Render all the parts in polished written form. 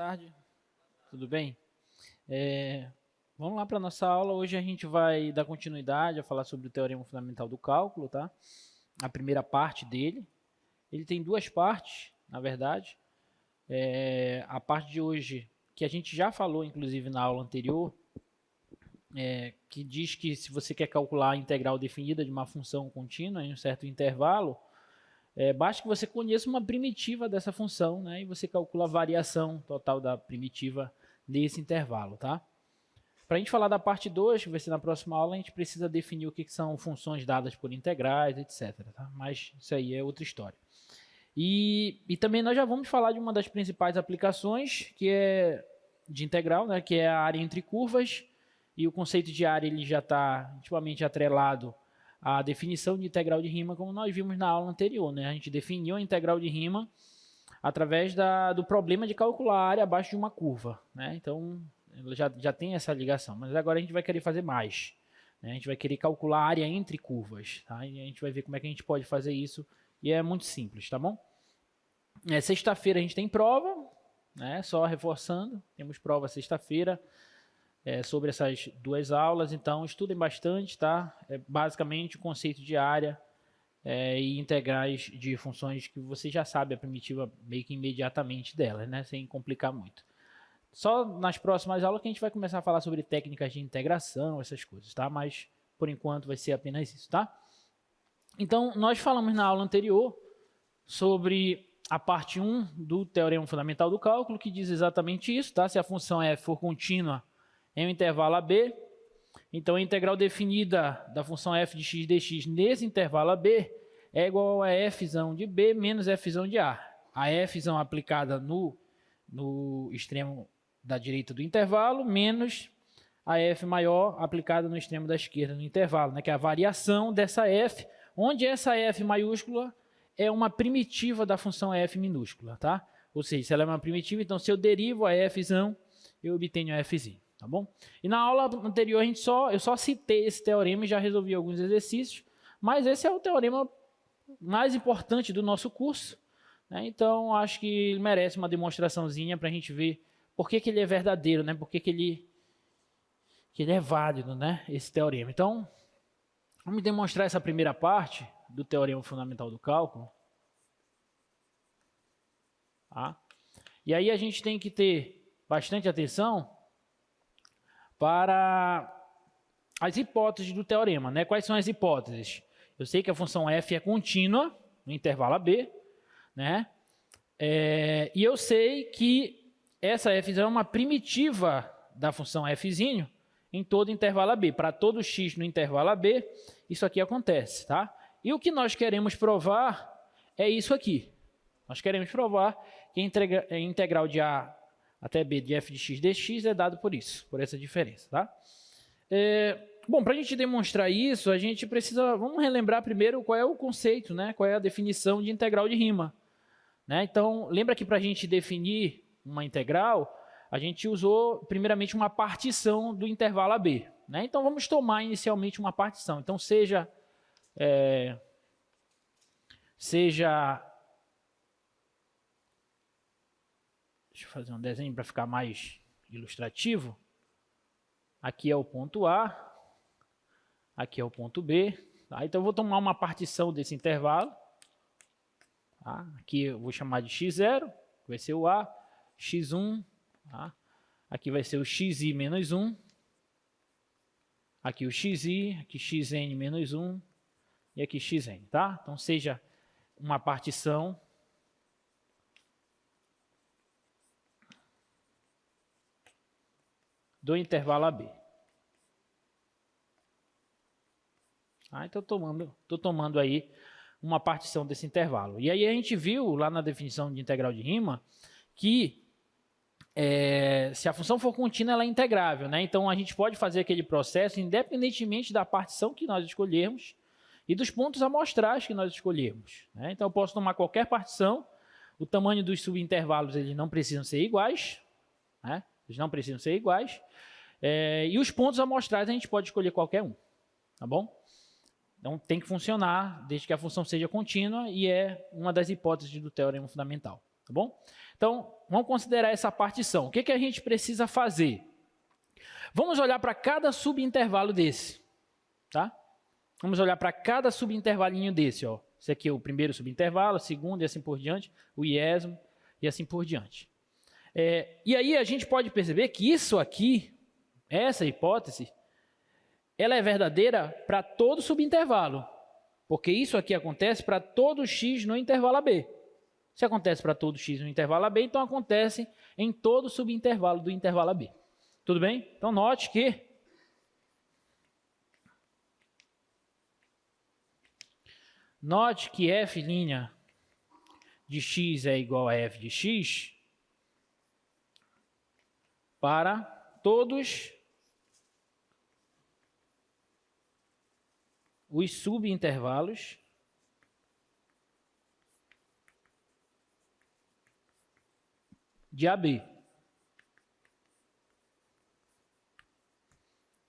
tarde, tudo bem? Vamos lá para a nossa aula. Hoje a gente vai dar continuidade a falar sobre o Teorema Fundamental do Cálculo, tá? A primeira parte dele. Ele tem duas partes, na verdade. A parte de hoje, que a gente já falou, inclusive, na aula anterior, que diz que se você quer calcular a integral definida de uma função contínua em um certo intervalo, basta que você conheça uma primitiva dessa função, né, e você calcula a variação total da primitiva nesse intervalo. Tá? Para a gente falar da parte 2, que vai ser na próxima aula, a gente precisa definir o que são funções dadas por integrais, etc. Tá? Mas isso aí é outra história. E também nós já vamos falar de uma das principais aplicações, que é de integral, né, que é a área entre curvas, e o conceito de área ele já está intimamente atrelado à definição de integral de Riemann, como nós vimos na aula anterior. Né? A gente definiu a integral de Riemann através do problema de calcular a área abaixo de uma curva. Né? Então, já tem essa ligação, mas agora a gente vai querer fazer mais. Né? A gente vai querer calcular a área entre curvas. Tá? E a gente vai ver como é que a gente pode fazer isso, e é muito simples, tá bom? Sexta-feira a gente tem prova, né? Só reforçando, temos prova sexta-feira, sobre essas duas aulas, então estudem bastante, tá? Basicamente o conceito de área e integrais de funções que você já sabe a primitiva meio que imediatamente delas, né? Sem complicar muito. Só nas próximas aulas que a gente vai começar a falar sobre técnicas de integração, essas coisas, tá? Mas por enquanto vai ser apenas isso, tá? Então nós falamos na aula anterior sobre a parte 1 do Teorema Fundamental do Cálculo, que diz exatamente isso, tá? Se a função f for contínua em um intervalo AB, então a integral definida da função f de x dx nesse intervalo AB é igual a f de B menos f de A. A f aplicada no extremo da direita do intervalo, menos a f maior aplicada no extremo da esquerda do intervalo, né? Que é a variação dessa f, onde essa f maiúscula é uma primitiva da função f minúscula. Tá? Ou seja, se ela é uma primitiva, então se eu derivo a f, eu obtenho a f. Tá bom? E na aula anterior eu só citei esse teorema e já resolvi alguns exercícios, mas esse é o teorema mais importante do nosso curso, né? Então acho que ele merece uma demonstraçãozinha para a gente ver por que ele é verdadeiro, né? Por que ele é válido, né? Esse teorema. Então vamos demonstrar essa primeira parte do Teorema Fundamental do Cálculo. Tá? E aí a gente tem que ter bastante atenção para as hipóteses do teorema. Né? Quais são as hipóteses? Eu sei que a função f é contínua no intervalo AB, né? E eu sei que essa f é uma primitiva da função f em todo intervalo AB. Para todo x no intervalo AB, isso aqui acontece. Tá? E o que nós queremos provar é isso aqui. Nós queremos provar que a integral de A até B de f de x dx é dado por isso, por essa diferença. Tá? Bom, para a gente demonstrar isso, a gente precisa... Vamos relembrar primeiro qual é o conceito, né? Qual é a definição de integral de Riemann. Né? Então, lembra que para a gente definir uma integral, a gente usou primeiramente uma partição do intervalo AB. Né? Então, vamos tomar inicialmente uma partição. Então, seja... Deixa eu fazer um desenho para ficar mais ilustrativo. Aqui é o ponto A, aqui é o ponto B. Tá? Então eu vou tomar uma partição desse intervalo. Tá? Aqui eu vou chamar de x0, que vai ser o A, x1. Tá? Aqui vai ser o xi menos 1. Aqui o xi, aqui xn menos 1. E aqui xn. Tá? Então seja uma partição do intervalo AB. Então estou tomando aí uma partição desse intervalo. E aí a gente viu lá na definição de integral de Riemann que se a função for contínua, ela é integrável. Né? Então a gente pode fazer aquele processo independentemente da partição que nós escolhermos e dos pontos amostrais que nós escolhermos. Né? Então eu posso tomar qualquer partição, o tamanho dos subintervalos eles não precisam ser iguais, né? Eles não precisam ser iguais. E os pontos amostrais a gente pode escolher qualquer um. Tá bom? Então tem que funcionar desde que a função seja contínua e é uma das hipóteses do Teorema Fundamental. Tá tá bom? Então, vamos considerar essa partição. O que a gente precisa fazer? Vamos olhar para cada subintervalo desse, tá? Vamos olhar para cada subintervalinho desse, ó. Esse aqui é o primeiro subintervalo, o segundo e assim por diante, o iésimo e assim por diante. E aí a gente pode perceber que isso aqui, essa hipótese, ela é verdadeira para todo subintervalo, porque isso aqui acontece para todo x no intervalo AB. Se acontece para todo x no intervalo AB, então acontece em todo subintervalo do intervalo AB. Tudo bem? Então note que f' de x é igual a f de x para todos os subintervalos de AB.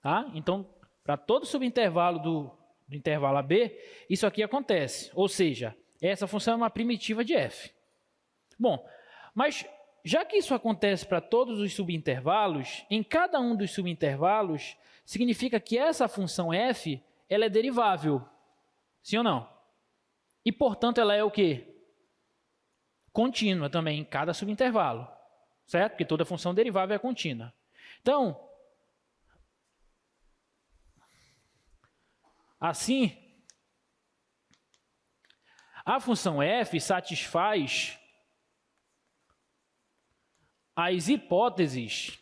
Tá? Então, para todo subintervalo do intervalo AB, isso aqui acontece. Ou seja, essa função é uma primitiva de f. Bom, mas já que isso acontece para todos os subintervalos, em cada um dos subintervalos, significa que essa função f ela é derivável. Sim ou não? E, portanto, ela é o quê? Contínua também em cada subintervalo. Certo? Porque toda função derivável é contínua. Então, assim, a função f satisfaz as hipóteses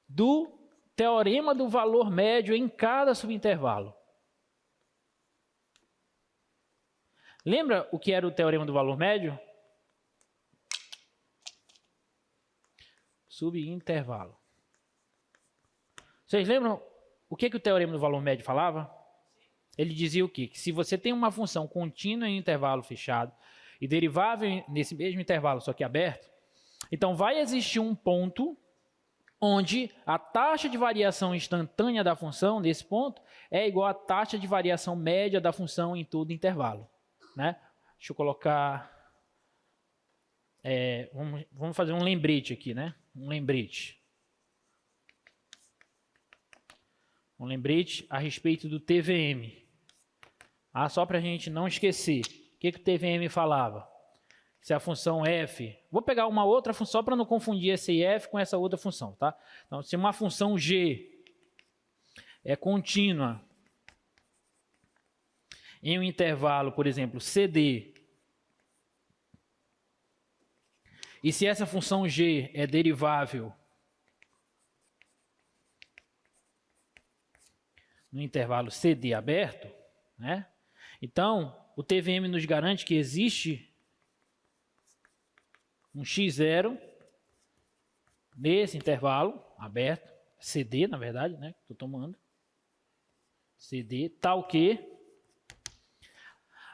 do teorema do valor médio em cada subintervalo. Lembra o que era o teorema do valor médio? Subintervalo. Vocês lembram o que o teorema do valor médio falava? Ele dizia o quê? Que se você tem uma função contínua em intervalo fechado e derivável nesse mesmo intervalo, só que aberto, então vai existir um ponto onde a taxa de variação instantânea da função, nesse ponto, é igual à taxa de variação média da função em todo intervalo. Né? Deixa eu colocar... vamos fazer um lembrete aqui, né? Um lembrete. Um lembrete a respeito do TVM. Só para a gente não esquecer. O que o TVM falava? Se a função f... Vou pegar uma outra função, só para não confundir esse f com essa outra função, tá? Então, se uma função g é contínua em um intervalo, por exemplo, CD, e se essa função g é derivável no intervalo CD aberto, né? Então, o TVM nos garante que existe um x0 nesse intervalo aberto, CD, na verdade, né? Estou tomando. CD, tal que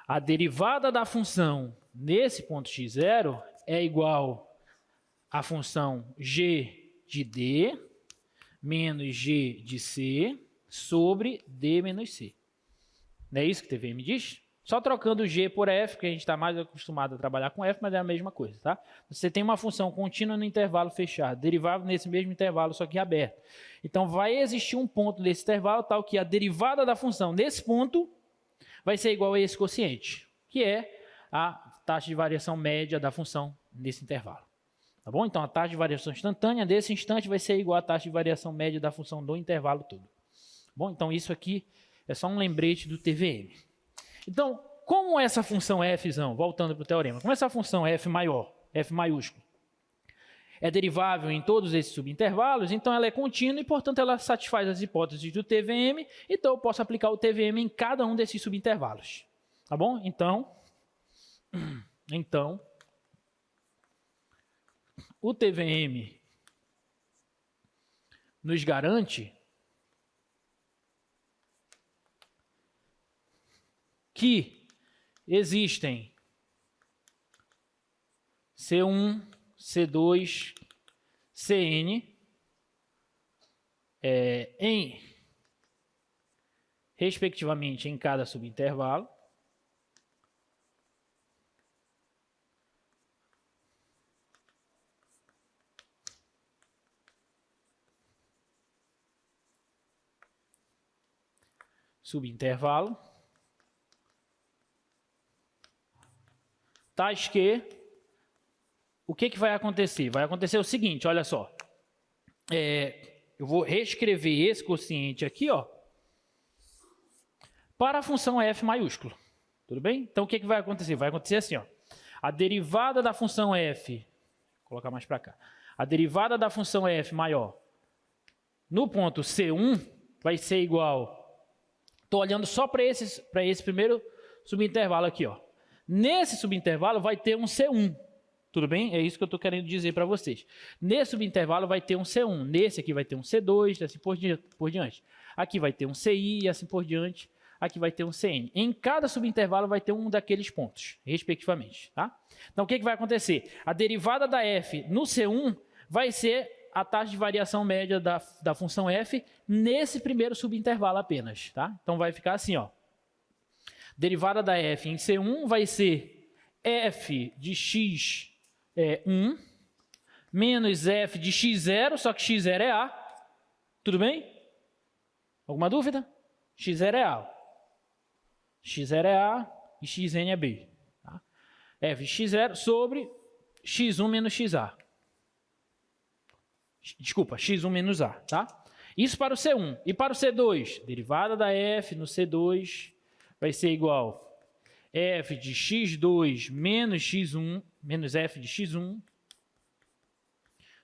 a derivada da função nesse ponto x0 é igual à função g de d menos g de c sobre d menos c. Não é isso que o TVM diz? Só trocando g por f, porque a gente está mais acostumado a trabalhar com f, mas é a mesma coisa, tá? Você tem uma função contínua no intervalo fechado, derivada nesse mesmo intervalo, só que aberto. Então, vai existir um ponto nesse intervalo tal que a derivada da função nesse ponto vai ser igual a esse quociente, que é a taxa de variação média da função nesse intervalo. Tá bom? Então, a taxa de variação instantânea desse instante vai ser igual à taxa de variação média da função do intervalo todo. Bom, então isso aqui é só um lembrete do TVM. Então, como essa função f, voltando para o teorema, como essa função f maior, f maiúsculo, é derivável em todos esses subintervalos, então ela é contínua e, portanto, ela satisfaz as hipóteses do TVM, então eu posso aplicar o TVM em cada um desses subintervalos. Tá bom? Então o TVM nos garante que existem C1, C2, Cn respectivamente em cada subintervalo, subintervalo, tais que, o que vai acontecer? Vai acontecer o seguinte, olha só. Eu vou reescrever esse quociente aqui, ó, para a função f maiúsculo. Tudo bem? Então, o que vai acontecer? Vai acontecer assim, ó. A derivada da função f, vou colocar mais para cá, a derivada da função f maior no ponto C1 vai ser igual, estou olhando só para esse primeiro subintervalo aqui, ó. Nesse subintervalo vai ter um C1, tudo bem? É isso que eu estou querendo dizer para vocês. Nesse subintervalo vai ter um C1, nesse aqui vai ter um C2, assim por diante. Aqui vai ter um CI e assim por diante. Aqui vai ter um CN. Em cada subintervalo vai ter um daqueles pontos, respectivamente. Tá? Então, o que vai acontecer? A derivada da f no C1 vai ser a taxa de variação média da função f nesse primeiro subintervalo apenas. Tá? Então, vai ficar assim, ó. Derivada da f em C1 vai ser f de x 1 menos f de x0, só que x0 é a. Tudo bem? Alguma dúvida? x0 é a. x0 é a e xn é b. Tá? f de x0 sobre x1 menos xa. Desculpa, x1 menos a. Tá? Isso para o C1. E para o C2? Derivada da f no C2 vai ser igual f de x2 menos x1, menos f de x1,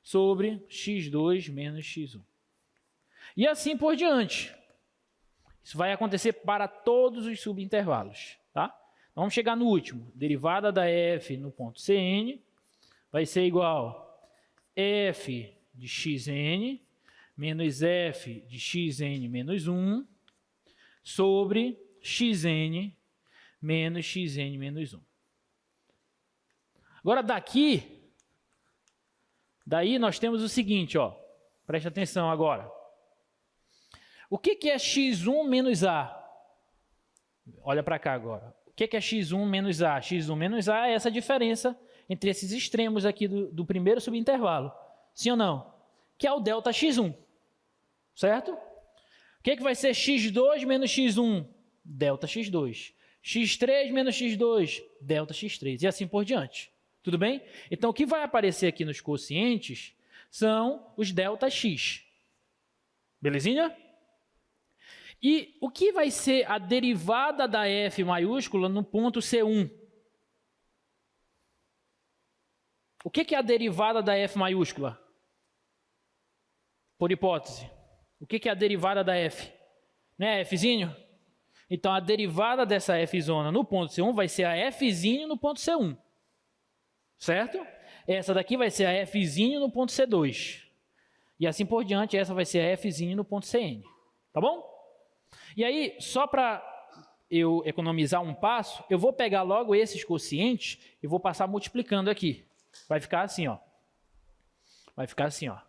sobre x2 menos x1. E assim por diante. Isso vai acontecer para todos os subintervalos. Tá? Então, vamos chegar no último. Derivada da f no ponto Cn vai ser igual a f de xn menos f de xn menos 1 sobre xn menos xn menos 1. Agora, daí nós temos o seguinte, ó. Preste atenção agora. O que é x1 menos a? Olha para cá agora. O que é x1 menos a? x1 menos a é essa diferença entre esses extremos aqui do primeiro subintervalo. Sim ou não? Que é o delta x1. Certo? O que vai ser x2 menos x1? Delta x2. x3 menos x2? Delta x3. E assim por diante. Tudo bem? Então, o que vai aparecer aqui nos quocientes são os delta x. Belezinha? E o que vai ser a derivada da f maiúscula no ponto C1? O que é a derivada da f maiúscula? Por hipótese. O que é a derivada da f? Não é fzinho? Então, a derivada dessa f zona no ponto C1 vai ser a fzinho no ponto C1. Certo? Essa daqui vai ser a fzinho no ponto C2. E assim por diante, essa vai ser a fzinho no ponto Cn. Tá bom? E aí, só para eu economizar um passo, eu vou pegar logo esses quocientes e vou passar multiplicando aqui. Vai ficar assim, ó. Vai ficar assim, ó.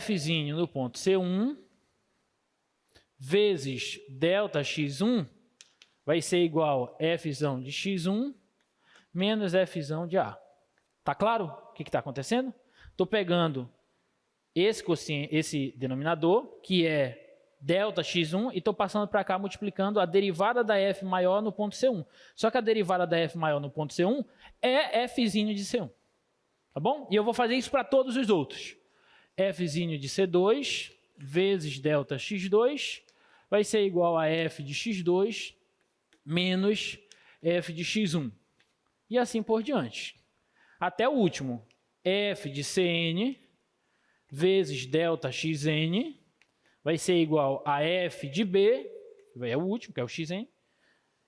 Fzinho no ponto C1 vezes delta x1 vai ser igual a fzão de x1 menos fzão de a. Tá claro o que está acontecendo? Estou pegando esse denominador, que é delta x1, e estou passando para cá multiplicando a derivada da f maior no ponto C1. Só que a derivada da f maior no ponto C1 é fzinho de C1. Tá bom? E eu vou fazer isso para todos os outros. Fzinho de C2 vezes delta x2 vai ser igual a f de x2 menos f de x1. E assim por diante. Até o último. F de Cn vezes delta xn vai ser igual a f de b, que é o último, que é o xn.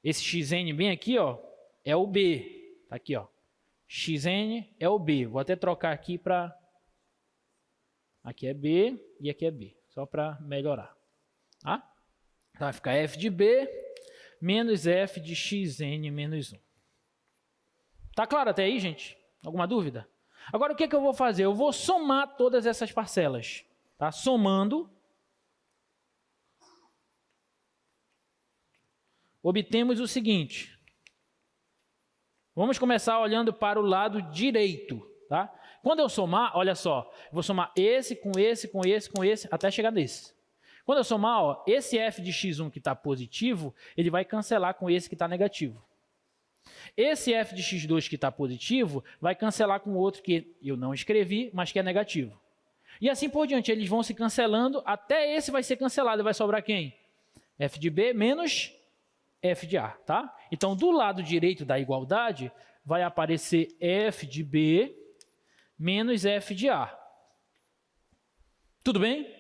Esse xn bem aqui, ó, é o b. Tá aqui, ó. Xn é o b. Vou até trocar aqui para... Aqui é b e aqui é b. Só para melhorar. Tá? Então vai ficar f de b menos f de xn menos 1. Tá claro até aí, gente? Alguma dúvida? Agora, o que eu vou fazer? Eu vou somar todas essas parcelas. Tá? Somando, obtemos o seguinte. Vamos começar olhando para o lado direito. Tá? Quando eu somar, olha só, eu vou somar esse com esse, com esse, com esse, até chegar nesse. Quando eu somar, ó, esse f de x1 que está positivo, ele vai cancelar com esse que está negativo. Esse f de x2 que está positivo vai cancelar com o outro que eu não escrevi, mas que é negativo. E assim por diante, eles vão se cancelando, até esse vai ser cancelado, vai sobrar quem? F de B menos F de A, tá? Então, do lado direito da igualdade, vai aparecer F de B menos F de A. Tudo bem?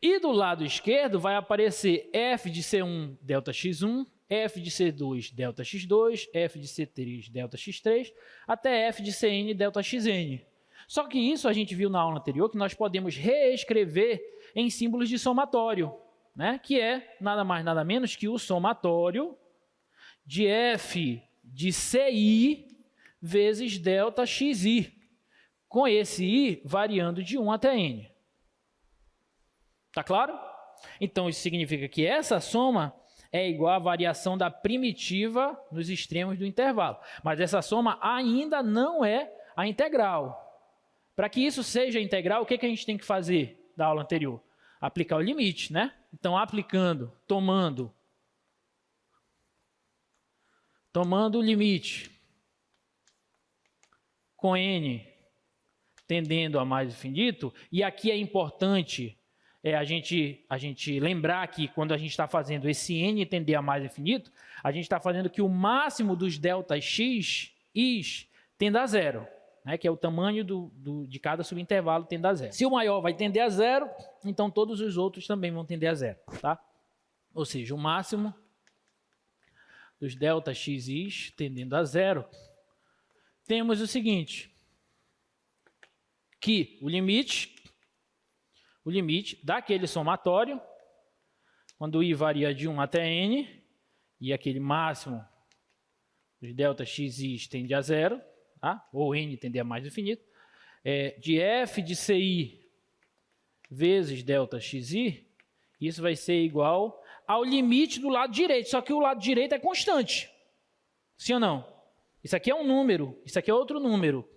E do lado esquerdo vai aparecer F de C1 delta x1, F de C2 delta x2, F de C3 delta x3, até F de Cn delta xn. Só que isso a gente viu na aula anterior, que nós podemos reescrever em símbolos de somatório, né? Que é nada mais nada menos que o somatório de F de Ci vezes delta xi, com esse i variando de 1 até n. Tá claro? Então isso significa que essa soma é igual à variação da primitiva nos extremos do intervalo. Mas essa soma ainda não é a integral. Para que isso seja integral, o que a gente tem que fazer da aula anterior? Aplicar o limite, né? Então, aplicando, tomando o limite com n tendendo a mais infinito, e aqui é importante a gente lembrar que quando a gente está fazendo esse n tender a mais infinito, a gente está fazendo que o máximo dos deltas x, i's, tenda a zero, né, que é o tamanho de cada subintervalo tende a zero. Se o maior vai tender a zero, então todos os outros também vão tender a zero, tá? Ou seja, o máximo dos deltas x, i's tendendo a zero, temos o seguinte, que o limite daquele somatório, quando o i varia de 1 até n, e aquele máximo dos delta x, i's tende a zero, tá? Ou n tende a mais infinito, de f de ci vezes delta xi, isso vai ser igual ao limite do lado direito, só que o lado direito é constante. Sim ou não? Isso aqui é um número, isso aqui é outro número.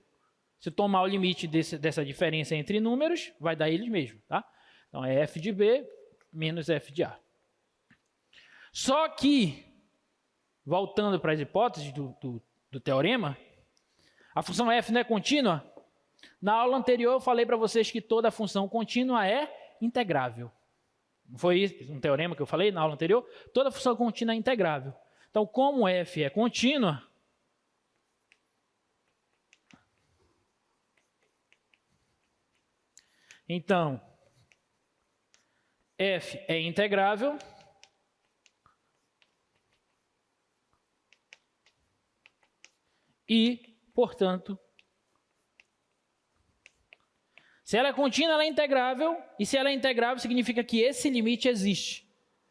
Se tomar o limite dessa diferença entre números, vai dar eles mesmos, tá? Então, é f de b menos f de a. Só que, voltando para as hipóteses do teorema, a função f não é contínua? Na aula anterior, eu falei para vocês que toda função contínua é integrável. Não foi um teorema que eu falei na aula anterior? Toda função contínua é integrável. Então, como f é contínua, então, f é integrável e, portanto, se ela é contínua, ela é integrável, e se ela é integrável, significa que esse limite existe.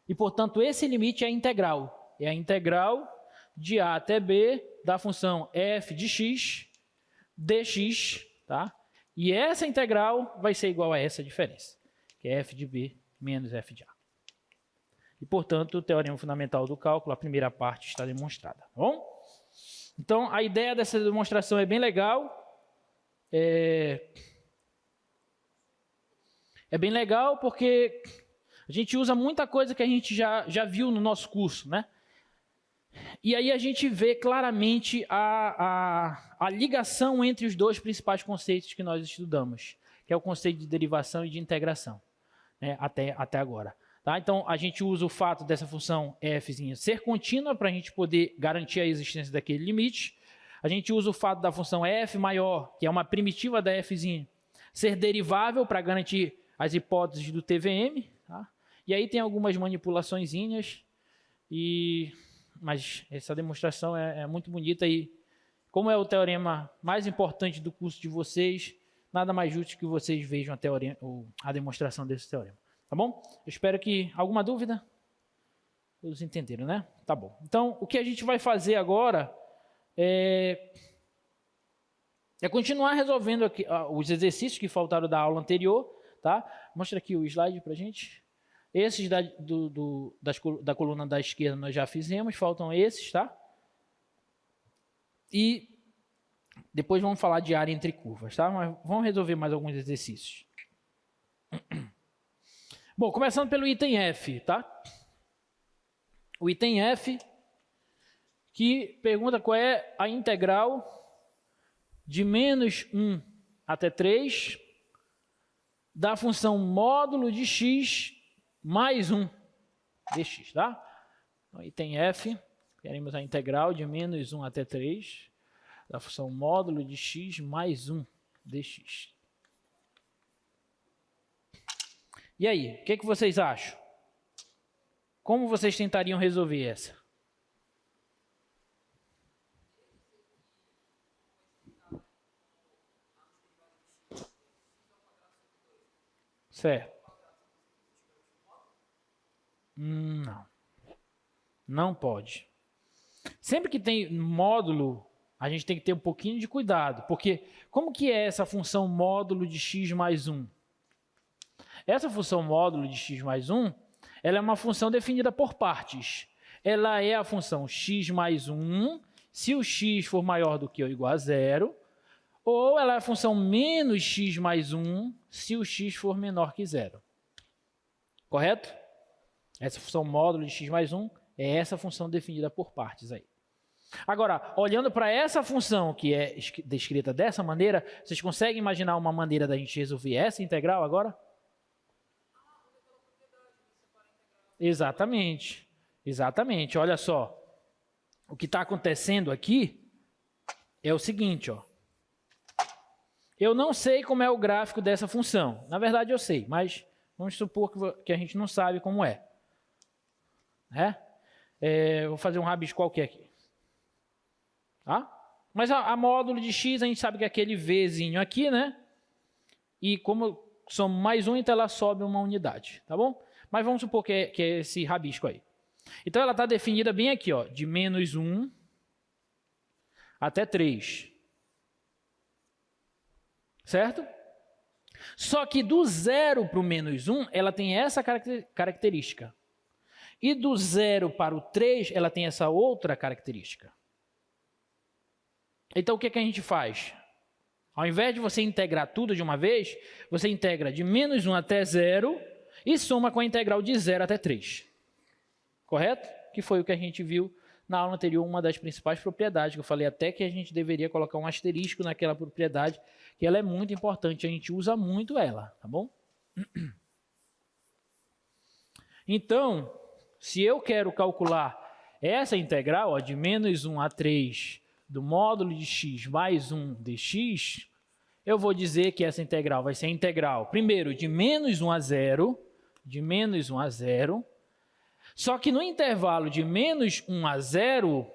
E, portanto, esse limite é integral. É a integral de a até b da função f de x dx, tá? E essa integral vai ser igual a essa diferença, que é f de b menos f de a. E, portanto, o teorema fundamental do cálculo, a primeira parte está demonstrada, tá bom? Então, a ideia dessa demonstração é bem legal. É bem legal porque a gente usa muita coisa que a gente já viu no nosso curso, né? E aí a gente vê claramente a ligação entre os dois principais conceitos que nós estudamos, que é o conceito de derivação e de integração, né, até agora. Tá? Então, a gente usa o fato dessa função f ser contínua para a gente poder garantir a existência daquele limite. A gente usa o fato da função f maior, que é uma primitiva da f, ser derivável para garantir as hipóteses do TVM. Tá? E aí tem algumas manipulaçõezinhas mas essa demonstração é muito bonita e, como é o teorema mais importante do curso de vocês, nada mais justo que vocês vejam a demonstração desse teorema. Tá bom? Eu espero que... Alguma dúvida? Todos entenderam, né? Tá bom. Então, o que a gente vai fazer agora é continuar resolvendo aqui, os exercícios que faltaram da aula anterior. Tá? Mostra aqui o slide para a gente. Esses da coluna da esquerda nós já fizemos, faltam esses, tá? E Depois vamos falar de área entre curvas, tá? Mas vamos resolver mais alguns exercícios. Bom, começando pelo item F, tá? O item F, que pergunta qual é a integral de menos 1 até 3 da função módulo de x mais 1 dx, tá? Então, item F, queremos a integral de menos 1 até 3 da função módulo de x mais 1 dx. E aí, o que vocês acham? Como vocês tentariam resolver essa? Certo. Não. Não pode. Sempre que tem módulo, a gente tem que ter um pouquinho de cuidado, porque como que é essa função módulo de x mais 1? Essa função módulo de x mais 1, ela é uma função definida por partes. Ela é a função x mais 1, se o x for maior do que ou igual a 0, ou ela é a função menos x mais 1, se o x for menor que 0. Correto? Essa função módulo de x mais 1 é essa função definida por partes aí. Agora, olhando para essa função que é descrita dessa maneira, vocês conseguem imaginar uma maneira da gente resolver essa integral agora? Exatamente. Exatamente. Olha só. O que está acontecendo aqui é o seguinte, ó. Eu não sei como é o gráfico dessa função. Na verdade, eu sei, mas vamos supor que a gente não sabe como é. Vou fazer um rabisco qualquer aqui. Tá? Mas a módulo de x, a gente sabe que é aquele vzinho aqui, né? E como somos mais 1, então ela sobe uma unidade, tá bom? Mas vamos supor que é esse rabisco aí. Então ela está definida bem aqui, ó, de menos 1 até 3. Certo? Só que do 0 para o menos 1, ela tem essa característica. E do 0 para o 3, ela tem essa outra característica. Então, o que a gente faz? Ao invés de você integrar tudo de uma vez, você integra de menos 1 até 0 e soma com a integral de 0 até 3. Correto? Que foi o que a gente viu na aula anterior, uma das principais propriedades, que eu falei até que a gente deveria colocar um asterisco naquela propriedade, que ela é muito importante, a gente usa muito ela, tá bom? Então, se eu quero calcular essa integral, ó, de menos 1 a 3 do módulo de x mais 1 dx, eu vou dizer que essa integral vai ser a integral, primeiro, de menos 1 a 0, só que no intervalo de menos 1 a 0,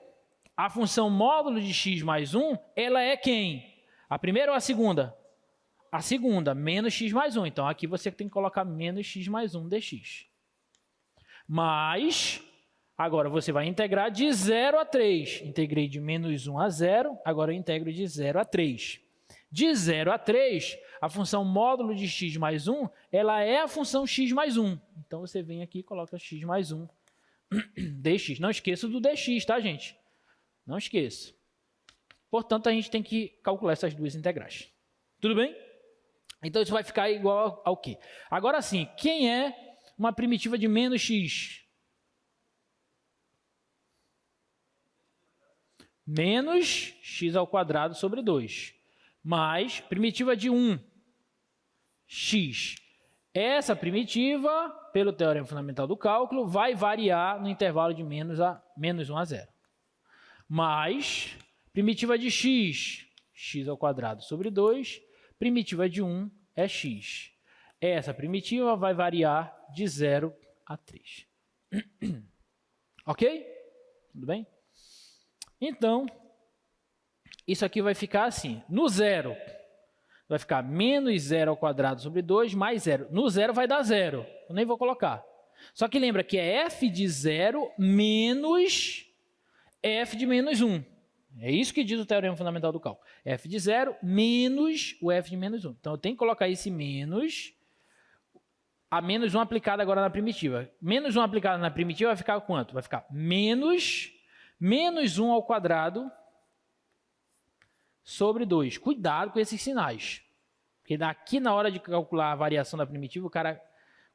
a função módulo de x mais 1, ela é quem? A primeira ou a segunda? A segunda, menos x mais 1. Então, aqui você tem que colocar menos x mais 1 dx. Mas, agora você vai integrar de 0 a 3. Integrei de menos 1 a 0, agora eu integro de 0 a 3. De 0 a 3, a função módulo de x mais 1, ela é a função x mais 1. Então, você vem aqui e coloca x mais 1 dx. Não esqueça do dx, tá, gente? Não esqueça. Portanto, a gente tem que calcular essas duas integrais. Tudo bem? Então, isso vai ficar igual ao quê? Agora sim, quem é uma primitiva de menos x? Menos x ao quadrado sobre 2. Mais primitiva de 1, x. Essa primitiva, pelo teorema fundamental do cálculo, vai variar no intervalo de menos 1 a 0. Mais primitiva de x, x ao quadrado sobre 2. Primitiva de 1 é x. Essa primitiva vai variar de 0 a 3. Ok? Tudo bem? Então, isso aqui vai ficar assim. No 0, vai ficar menos 0 ao quadrado sobre 2 mais 0. No 0 vai dar 0. Eu nem vou colocar. Só que lembra que é f de 0 menos f de menos 1. É isso que diz o teorema fundamental do cálculo. F de 0 menos o f de menos 1. Então, eu tenho que colocar esse menos, a menos 1 aplicado agora na primitiva. Menos 1 aplicado na primitiva vai ficar quanto? Vai ficar menos 1 ao quadrado sobre 2. Cuidado com esses sinais. Porque daqui na hora de calcular a variação da primitiva, o cara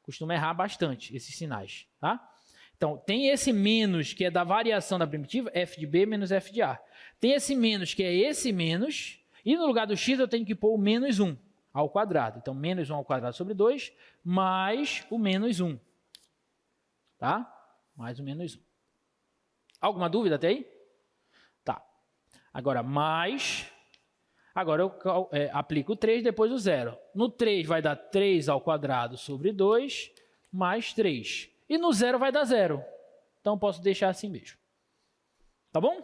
costuma errar bastante esses sinais, tá? Então, tem esse menos que é da variação da primitiva, f de b menos f de a. Tem esse menos que é esse menos, e no lugar do x eu tenho que pôr o menos 1 ao quadrado. Então, menos 1 ao quadrado sobre 2, mais o menos 1. Tá? Mais o menos 1. Alguma dúvida até aí? Tá. Agora, mais... Agora eu aplico o 3, depois o 0. No 3 vai dar 3 ao quadrado sobre 2, mais 3. E no 0 vai dar 0. Então, posso deixar assim mesmo. Tá bom?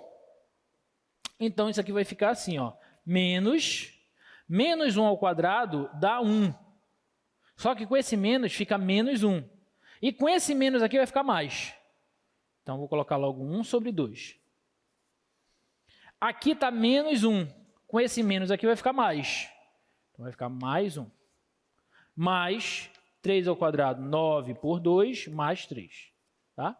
Então, isso aqui vai ficar assim, ó. Menos 1 ao quadrado dá 1. Só que com esse menos fica menos 1. E com esse menos aqui vai ficar mais. Então, vou colocar logo 1 sobre 2. Aqui está menos 1. Com esse menos aqui vai ficar mais. Então, vai ficar mais 1. Mais 3 ao quadrado, 9 por 2, mais 3. Tá?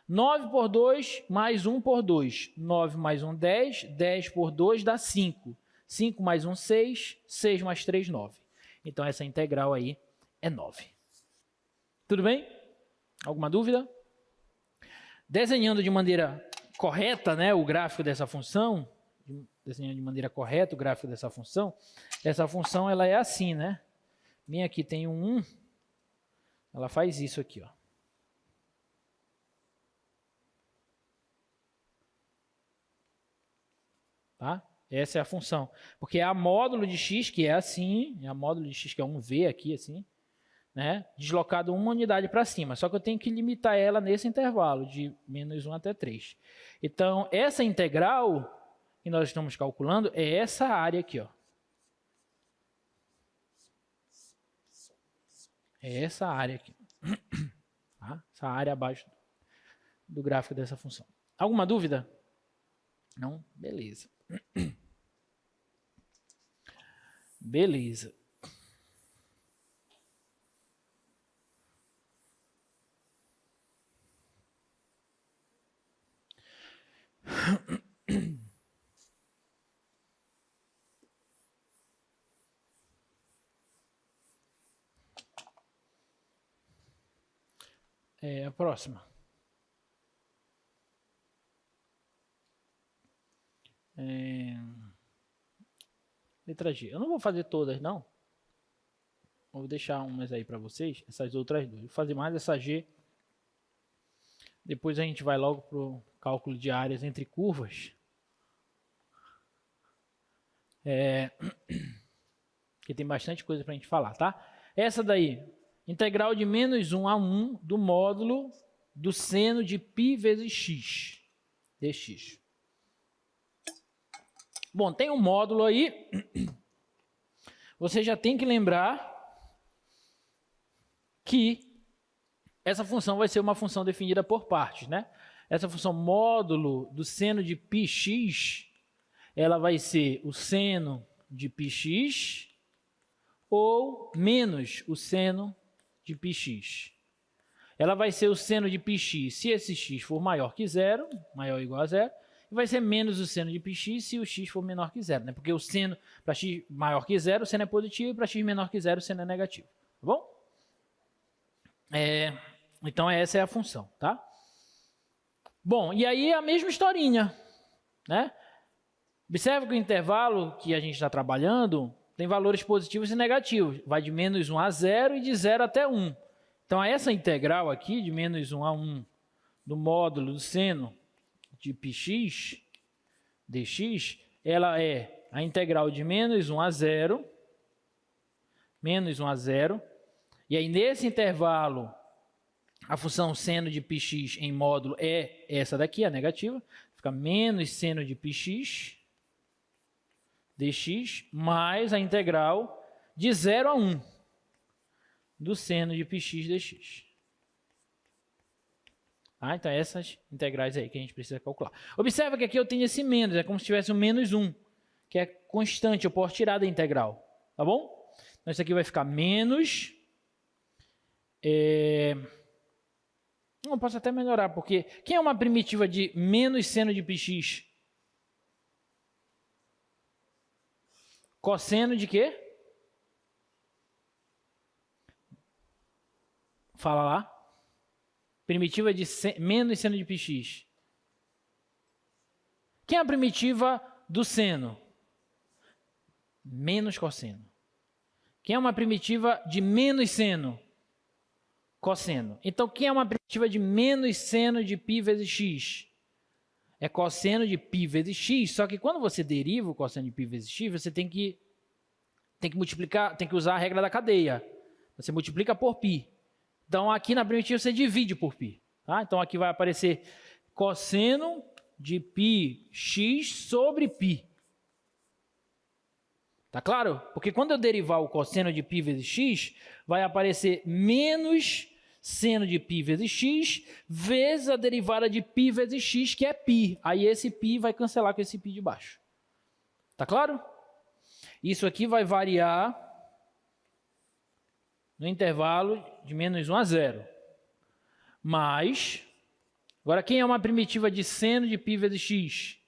9 por 2, mais 1 por 2. 9 mais 1, 10. 10 por 2 dá 5. 5 mais 1, 6. 6 mais 3, 9. Então, essa integral aí é 9. Tudo bem? Alguma dúvida? Desenhando de maneira correta, né, o gráfico dessa função, desenhando de maneira correta o gráfico dessa função, essa função ela é assim, né? Bem aqui tem um 1, ela faz isso aqui, ó. Tá? Essa é a função. Porque é a módulo de x, que é assim, é a módulo de x, que é 1v aqui, assim, né? Deslocado uma unidade para cima. Só que eu tenho que limitar ela nesse intervalo, de menos 1 até 3. Então, essa integral que nós estamos calculando é essa área aqui, ó. É essa área aqui. Tá? Essa área abaixo do gráfico dessa função. Alguma dúvida? Não? Beleza. Beleza. A próxima. Letra G. Eu não vou fazer todas, não. Vou deixar umas aí para vocês, essas outras duas. Vou fazer mais essa G. Depois a gente vai logo para o cálculo de áreas entre curvas. Que tem bastante coisa para a gente falar, tá? Essa daí, integral de menos 1 a 1 do módulo do seno de π vezes x, dx. Bom, tem um módulo aí. Você já tem que lembrar que essa função vai ser uma função definida por partes, né? Essa função módulo do seno de πx, ela vai ser o seno de πx ou menos o seno de πx. Ela vai ser o seno de πx se esse x for maior que zero, maior ou igual a zero, e vai ser menos o seno de πx se o x for menor que zero, né? Porque o seno para x maior que zero, o seno é positivo, e para x menor que zero, o seno é negativo. Tá bom? Então, essa é a função, tá? Bom, e aí a mesma historinha, né? Observe que o intervalo que a gente está trabalhando tem valores positivos e negativos. Vai de menos 1 a 0 e de 0 até 1. Então, essa integral aqui, de menos 1 a 1, do módulo do seno de πx, dx, ela é a integral de menos 1 a 0, menos 1 a 0, e aí nesse intervalo, a função seno de πx em módulo é essa daqui, a negativa, fica menos seno de πx, dx, mais a integral de 0 a 1 do seno de πx dx. Ah, então, essas integrais aí que a gente precisa calcular. Observa que aqui eu tenho esse menos, é como se tivesse um menos 1, que é constante, eu posso tirar da integral, tá bom? Então, isso aqui vai ficar menos... Não, posso até melhorar, porque quem é uma primitiva de menos seno de πx? Cosseno de quê? Fala lá. Primitiva de menos seno de πx. Quem é a primitiva do seno? Menos cosseno. Quem é uma primitiva de menos seno? Cosseno. Então, quem é uma primitiva de menos seno de π vezes x? É cosseno de π vezes x, só que quando você deriva o cosseno de π vezes x, você tem que multiplicar, tem que usar a regra da cadeia. Você multiplica por π. Então, aqui na primitiva você divide por π. Tá? Então, aqui vai aparecer cosseno de πx sobre π. Tá claro? Porque quando eu derivar o cosseno de π vezes x, vai aparecer menos seno de π vezes x vezes a derivada de π vezes x, que é π. Aí esse π vai cancelar com esse π de baixo. Tá claro? Isso aqui vai variar no intervalo de menos 1 a 0. Mas, agora quem é uma primitiva de seno de π vezes x?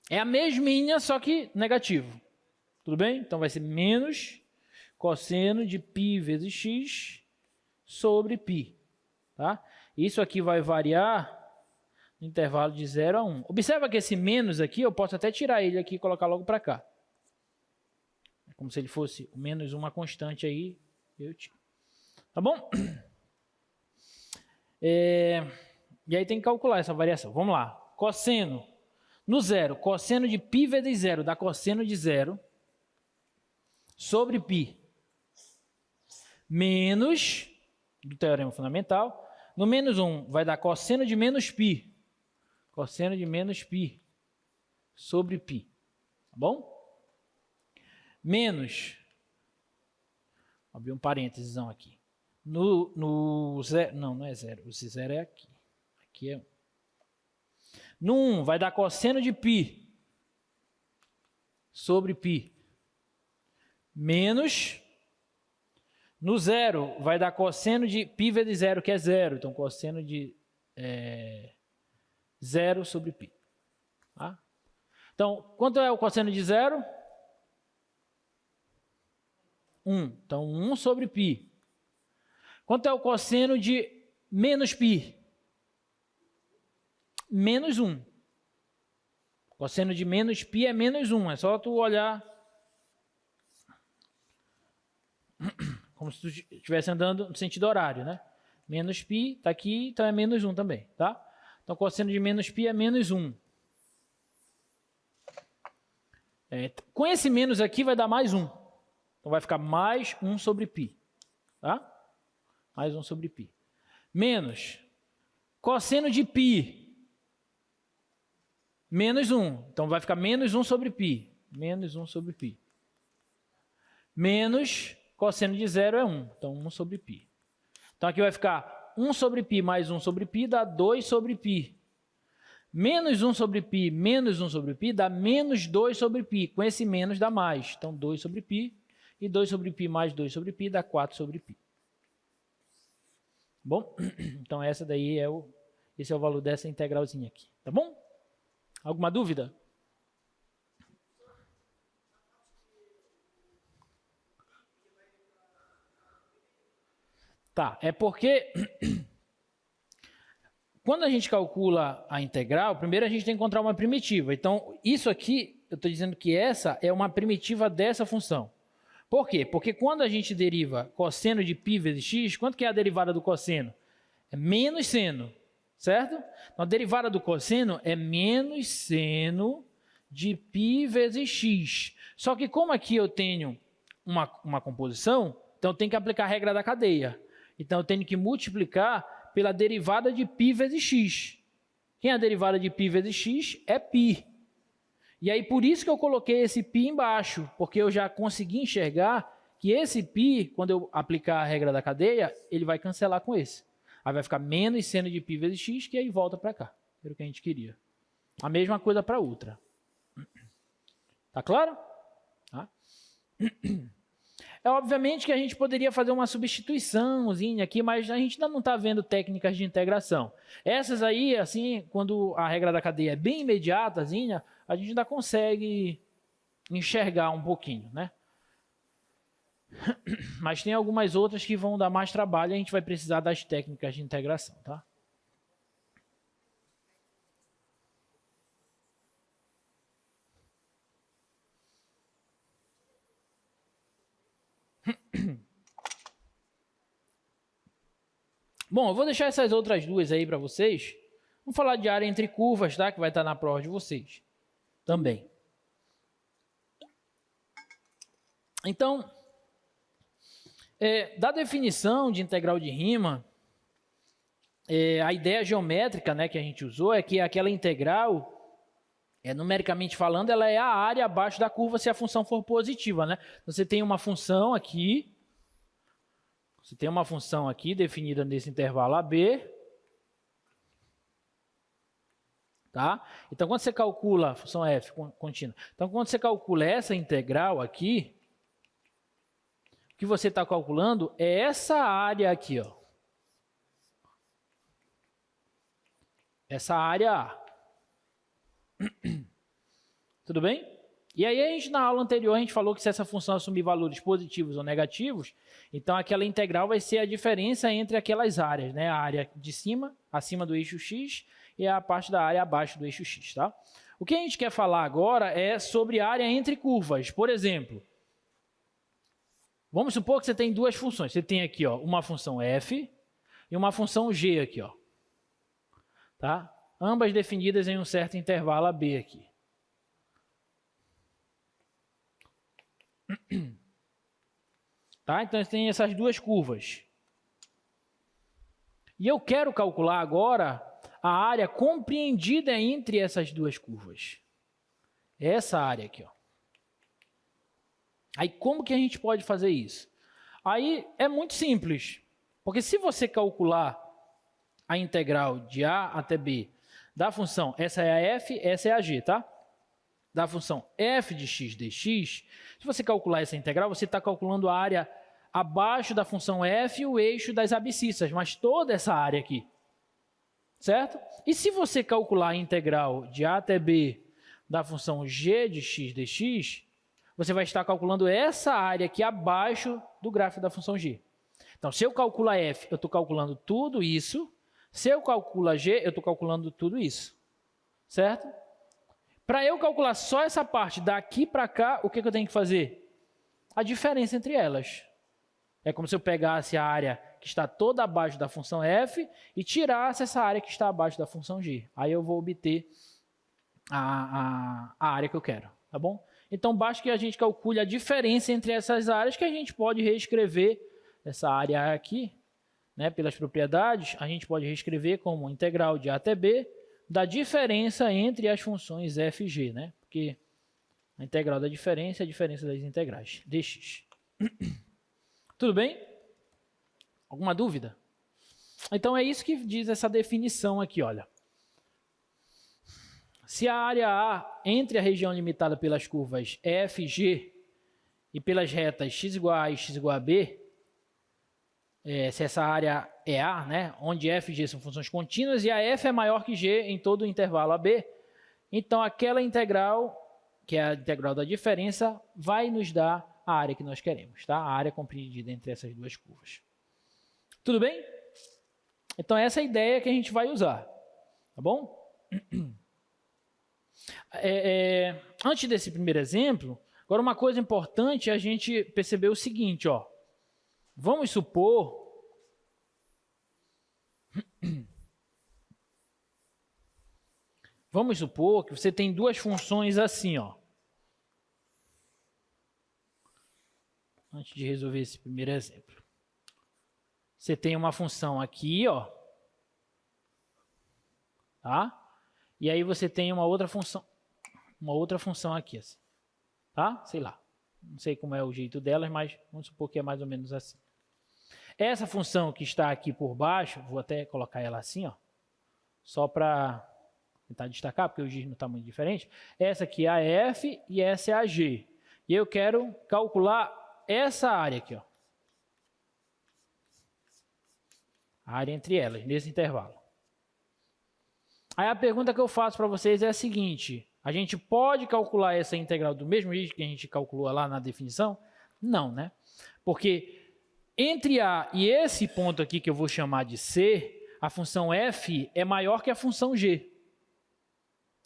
É a mesminha, só que negativo. Tudo bem? Então vai ser menos cosseno de π vezes x sobre π. Tá? Isso aqui vai variar no intervalo de 0 a 1. Observa que esse menos aqui, eu posso até tirar ele aqui e colocar logo para cá. É como se ele fosse o menos uma constante aí. Eu tiro. Tá bom? E aí tem que calcular essa variação. Vamos lá. Cosseno. No zero, cosseno de π vezes zero dá cosseno de zero sobre π. Menos, do teorema fundamental, no menos 1 vai dar cosseno de menos π. Cosseno de menos π sobre π. Tá bom? Menos, vou abrir um parênteses aqui. No zero, não é zero, esse zero é aqui. Aqui é 1. No 1 vai dar cosseno de π sobre π. Menos, no 0 vai dar cosseno de π vezes 0, que é 0. Então, cosseno de 0 sobre π. Tá? Então, quanto é o cosseno de 0? 1. Então, 1 sobre π. Quanto é o cosseno de menos π? Menos 1. Cosseno de menos π é menos 1. É só tu olhar como se tu estivesse andando no sentido horário, né? Menos π está aqui, então é menos 1 também, tá? Então, cosseno de menos π é menos 1. Com esse menos aqui vai dar mais 1. Então, vai ficar mais 1 sobre π, tá? Mais 1 sobre π. Menos cosseno de π. Menos 1. Então, vai ficar menos 1 sobre π. Menos 1 sobre π. Menos cosseno de 0 é 1. Então, 1 sobre π. Então, aqui vai ficar 1 sobre π mais 1 sobre π dá 2 sobre π. Menos 1 sobre π menos 1 sobre π dá menos 2 sobre π. Com esse menos dá mais. Então, 2 sobre π. E 2 sobre π mais 2 sobre π dá 4 sobre π. Bom? Então, esse é o valor dessa integralzinha aqui. Tá bom? Alguma dúvida? Tá, é porque quando a gente calcula a integral, primeiro a gente tem que encontrar uma primitiva. Então, isso aqui, eu estou dizendo que essa é uma primitiva dessa função. Por quê? Porque quando a gente deriva cosseno de π vezes x, quanto que é a derivada do cosseno? É menos seno. Certo? Então, a derivada do cosseno é menos seno de π vezes x. Só que como aqui eu tenho uma composição, então eu tenho que aplicar a regra da cadeia. Então, eu tenho que multiplicar pela derivada de π vezes x. Quem é a derivada de π vezes x? É π. E aí, por isso que eu coloquei esse π embaixo, porque eu já consegui enxergar que esse π, quando eu aplicar a regra da cadeia, ele vai cancelar com esse. Aí vai ficar menos seno de π vezes x, que aí volta para cá. Era o que a gente queria. A mesma coisa para a outra. Tá claro? Tá? É obviamente que a gente poderia fazer uma substituiçãozinha aqui, mas a gente ainda não está vendo técnicas de integração. Essas aí, assim, quando a regra da cadeia é bem imediatazinha, a gente ainda consegue enxergar um pouquinho, né? Mas tem algumas outras que vão dar mais trabalho e a gente vai precisar das técnicas de integração, tá? Bom, eu vou deixar essas outras duas aí para vocês. Vamos falar de área entre curvas, tá? Que vai estar na prova de vocês também. Então, da definição de integral de Riemann, a ideia geométrica, né, que a gente usou é que aquela integral, numericamente falando, ela é a área abaixo da curva se a função for positiva, né? Você tem uma função aqui, definida nesse intervalo AB, tá? Então, quando você calcula a função f contínua, então quando você calcula essa integral aqui, o que você está calculando é essa área aqui, ó. Essa área A. Tudo bem? E aí na aula anterior a gente falou que se essa função assumir valores positivos ou negativos, então aquela integral vai ser a diferença entre aquelas áreas, né? A área de cima, acima do eixo x, e a parte da área abaixo do eixo x, tá? O que a gente quer falar agora é sobre área entre curvas. Por exemplo, vamos supor que você tem duas funções. Você tem aqui, ó, uma função f e uma função g aqui, ó. Tá? Ambas definidas em um certo intervalo AB aqui. Tá? Então, você tem essas duas curvas. E eu quero calcular agora a área compreendida entre essas duas curvas. Essa área aqui, ó. Aí, como que a gente pode fazer isso? Aí, é muito simples. Porque se você calcular a integral de A até B da função, essa é a f, essa é a g, tá? Da função f de x dx, se você calcular essa integral, você está calculando a área abaixo da função f e o eixo das abscissas, mas toda essa área aqui, certo? E se você calcular a integral de A até B da função g de x dx, você vai estar calculando essa área aqui abaixo do gráfico da função g. Então, se eu calculo a f, eu estou calculando tudo isso. Se eu calculo a g, eu estou calculando tudo isso, certo? Para eu calcular só essa parte daqui para cá, o que eu tenho que fazer? A diferença entre elas. É como se eu pegasse a área que está toda abaixo da função f e tirasse essa área que está abaixo da função g. Aí eu vou obter a área que eu quero, tá bom? Então, basta que a gente calcule a diferença entre essas áreas, que a gente pode reescrever essa área aqui, né, pelas propriedades, a gente pode reescrever como integral de A até B da diferença entre as funções f e g, né? Porque a integral da diferença é a diferença das integrais dx. Tudo bem? Alguma dúvida? Então é isso que diz essa definição aqui, olha. Se a área A entre a região limitada pelas curvas f e g e pelas retas x igual a A e x igual a B, se essa área é A, né, onde f e g são funções contínuas e a f é maior que g em todo o intervalo AB, então aquela integral, que é a integral da diferença, vai nos dar a área que nós queremos, tá? A área compreendida entre essas duas curvas. Tudo bem? Então essa é a ideia que a gente vai usar, tá bom? Antes desse primeiro exemplo, agora uma coisa importante é a gente perceber o seguinte, ó. Vamos supor que você tem duas funções assim, ó. Antes de resolver esse primeiro exemplo. Você tem uma função aqui, ó. Tá? E aí você tem uma outra função aqui, assim. Tá? Sei lá. Não sei como é o jeito delas, mas vamos supor que é mais ou menos assim. Essa função que está aqui por baixo, vou até colocar ela assim, ó, só para tentar destacar, porque o giz não está muito diferente. Essa aqui é a f e essa é a g. E eu quero calcular essa área aqui, ó. A área entre elas, nesse intervalo. Aí a pergunta que eu faço para vocês é a seguinte: A gente pode calcular essa integral do mesmo jeito que a gente calculou lá na definição? Não, né? Porque entre A e esse ponto aqui que eu vou chamar de C, a função f é maior que a função g.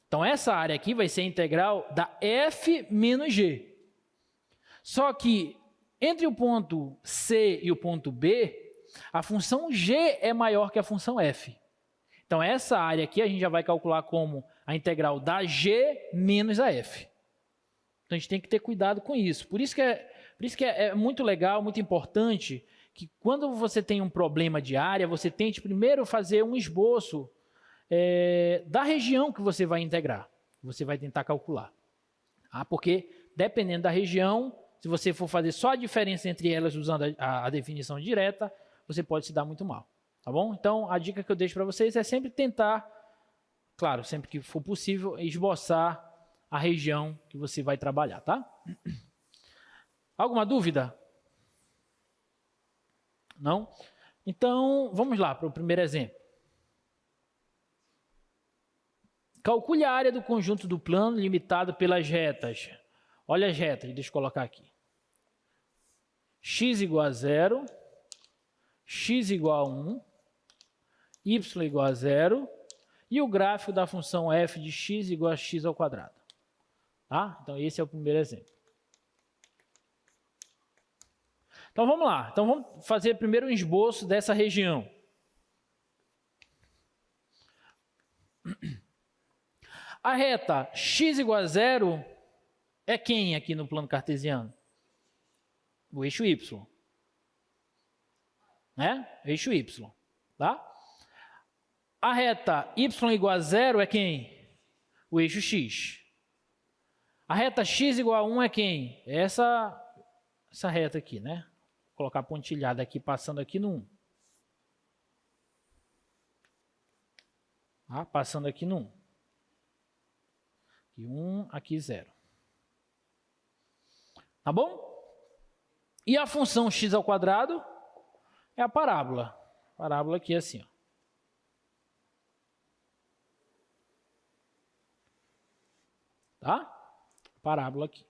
Então essa área aqui vai ser a integral da f menos g. Só que entre o ponto C e o ponto B, a função g é maior que a função f. Então essa área aqui a gente já vai calcular como a integral da g menos a f. Então a gente tem que ter cuidado com isso. Por isso que é muito legal, muito importante, que quando você tem um problema de área, você tente primeiro fazer um esboço da região que você vai integrar, que você vai tentar calcular. Porque dependendo da região, se você for fazer só a diferença entre elas usando a definição direta, você pode se dar muito mal. Tá bom? Então a dica que eu deixo para vocês é sempre tentar, claro, sempre que for possível, esboçar a região que você vai trabalhar, tá? Alguma dúvida? Não? Então, vamos lá para o primeiro exemplo. Calcule a área do conjunto do plano limitado pelas retas. Olha as retas, deixa eu colocar aqui. X igual a 0, x igual a 1, y igual a 0 e o gráfico da função f de x igual a x ao quadrado. Tá? Então, esse é o primeiro exemplo. Então, vamos lá. Então, vamos fazer primeiro um esboço dessa região. A reta x igual a 0 é quem aqui no plano cartesiano? O eixo y. Né? Eixo y. Tá? A reta y igual a 0 é quem? O eixo x. A reta x igual a 1 é quem? Essa reta aqui, né? Vou colocar pontilhada aqui, passando aqui no 1. Tá? Passando aqui no 1. Aqui 1, aqui 0. Tá bom? E a função x ao quadrado é a parábola. A parábola aqui é assim, ó. Tá? Parábola aqui.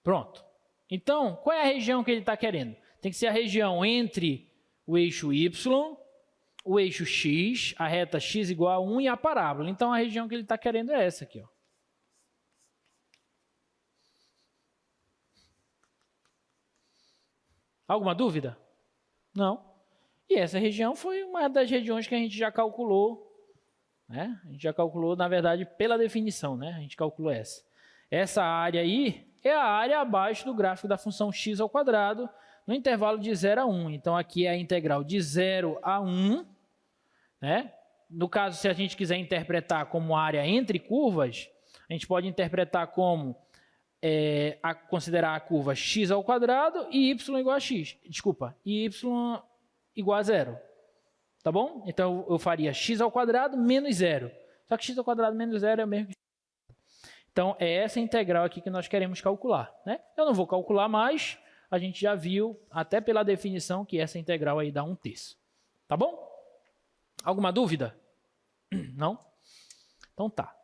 Pronto. Então, qual é a região que ele está querendo? Tem que ser a região entre o eixo y, o eixo x, a reta x igual a 1 e a parábola. Então, a região que ele está querendo é essa aqui, ó. Alguma dúvida? Não. E essa região foi uma das regiões que a gente já calculou, né? A gente já calculou, na verdade, pela definição, né? A gente calculou essa. Essa área aí é a área abaixo do gráfico da função x ao quadrado, no intervalo de 0 a 1. Então, aqui é a integral de 0 a 1, né? No caso, se a gente quiser interpretar como área entre curvas, a gente pode interpretar como considerar a curva x ao quadrado e y igual a x. Desculpa, e y igual a 0. Tá bom? Então, eu faria x ao quadrado menos 0. Só que x ao quadrado menos 0 é o mesmo que... Então, é essa integral aqui que nós queremos calcular, né? Eu não vou calcular mais, a gente já viu, até pela definição, que essa integral aí dá 1/3. Tá bom? Alguma dúvida? Não? Então tá.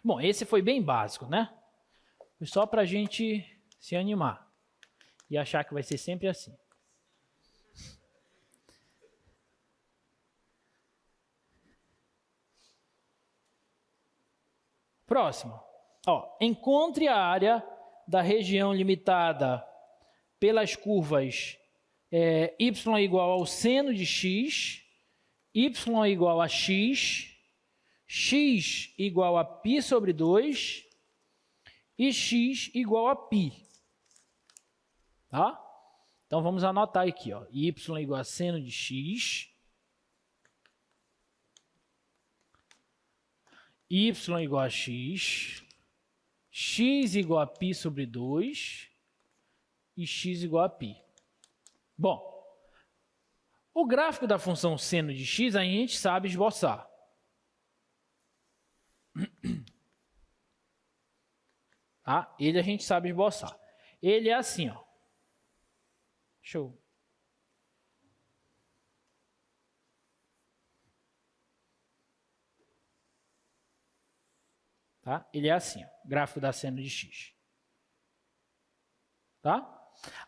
Bom, esse foi bem básico, né? Foi só para a gente se animar e achar que vai ser sempre assim. Próximo. Ó, encontre a área da região limitada pelas curvas y igual ao seno de x, y igual a x, x igual a π sobre 2 e x igual a π. Tá? Então, vamos anotar aqui, ó. Y igual a seno de x, y igual a x, x igual a π sobre 2 e x igual a π. Bom, o gráfico da função seno de x a gente sabe esboçar. Tá? Ele a gente sabe esboçar. Ele é assim, ó. Show. Tá? Ele é assim, ó, gráfico da seno de x. Tá?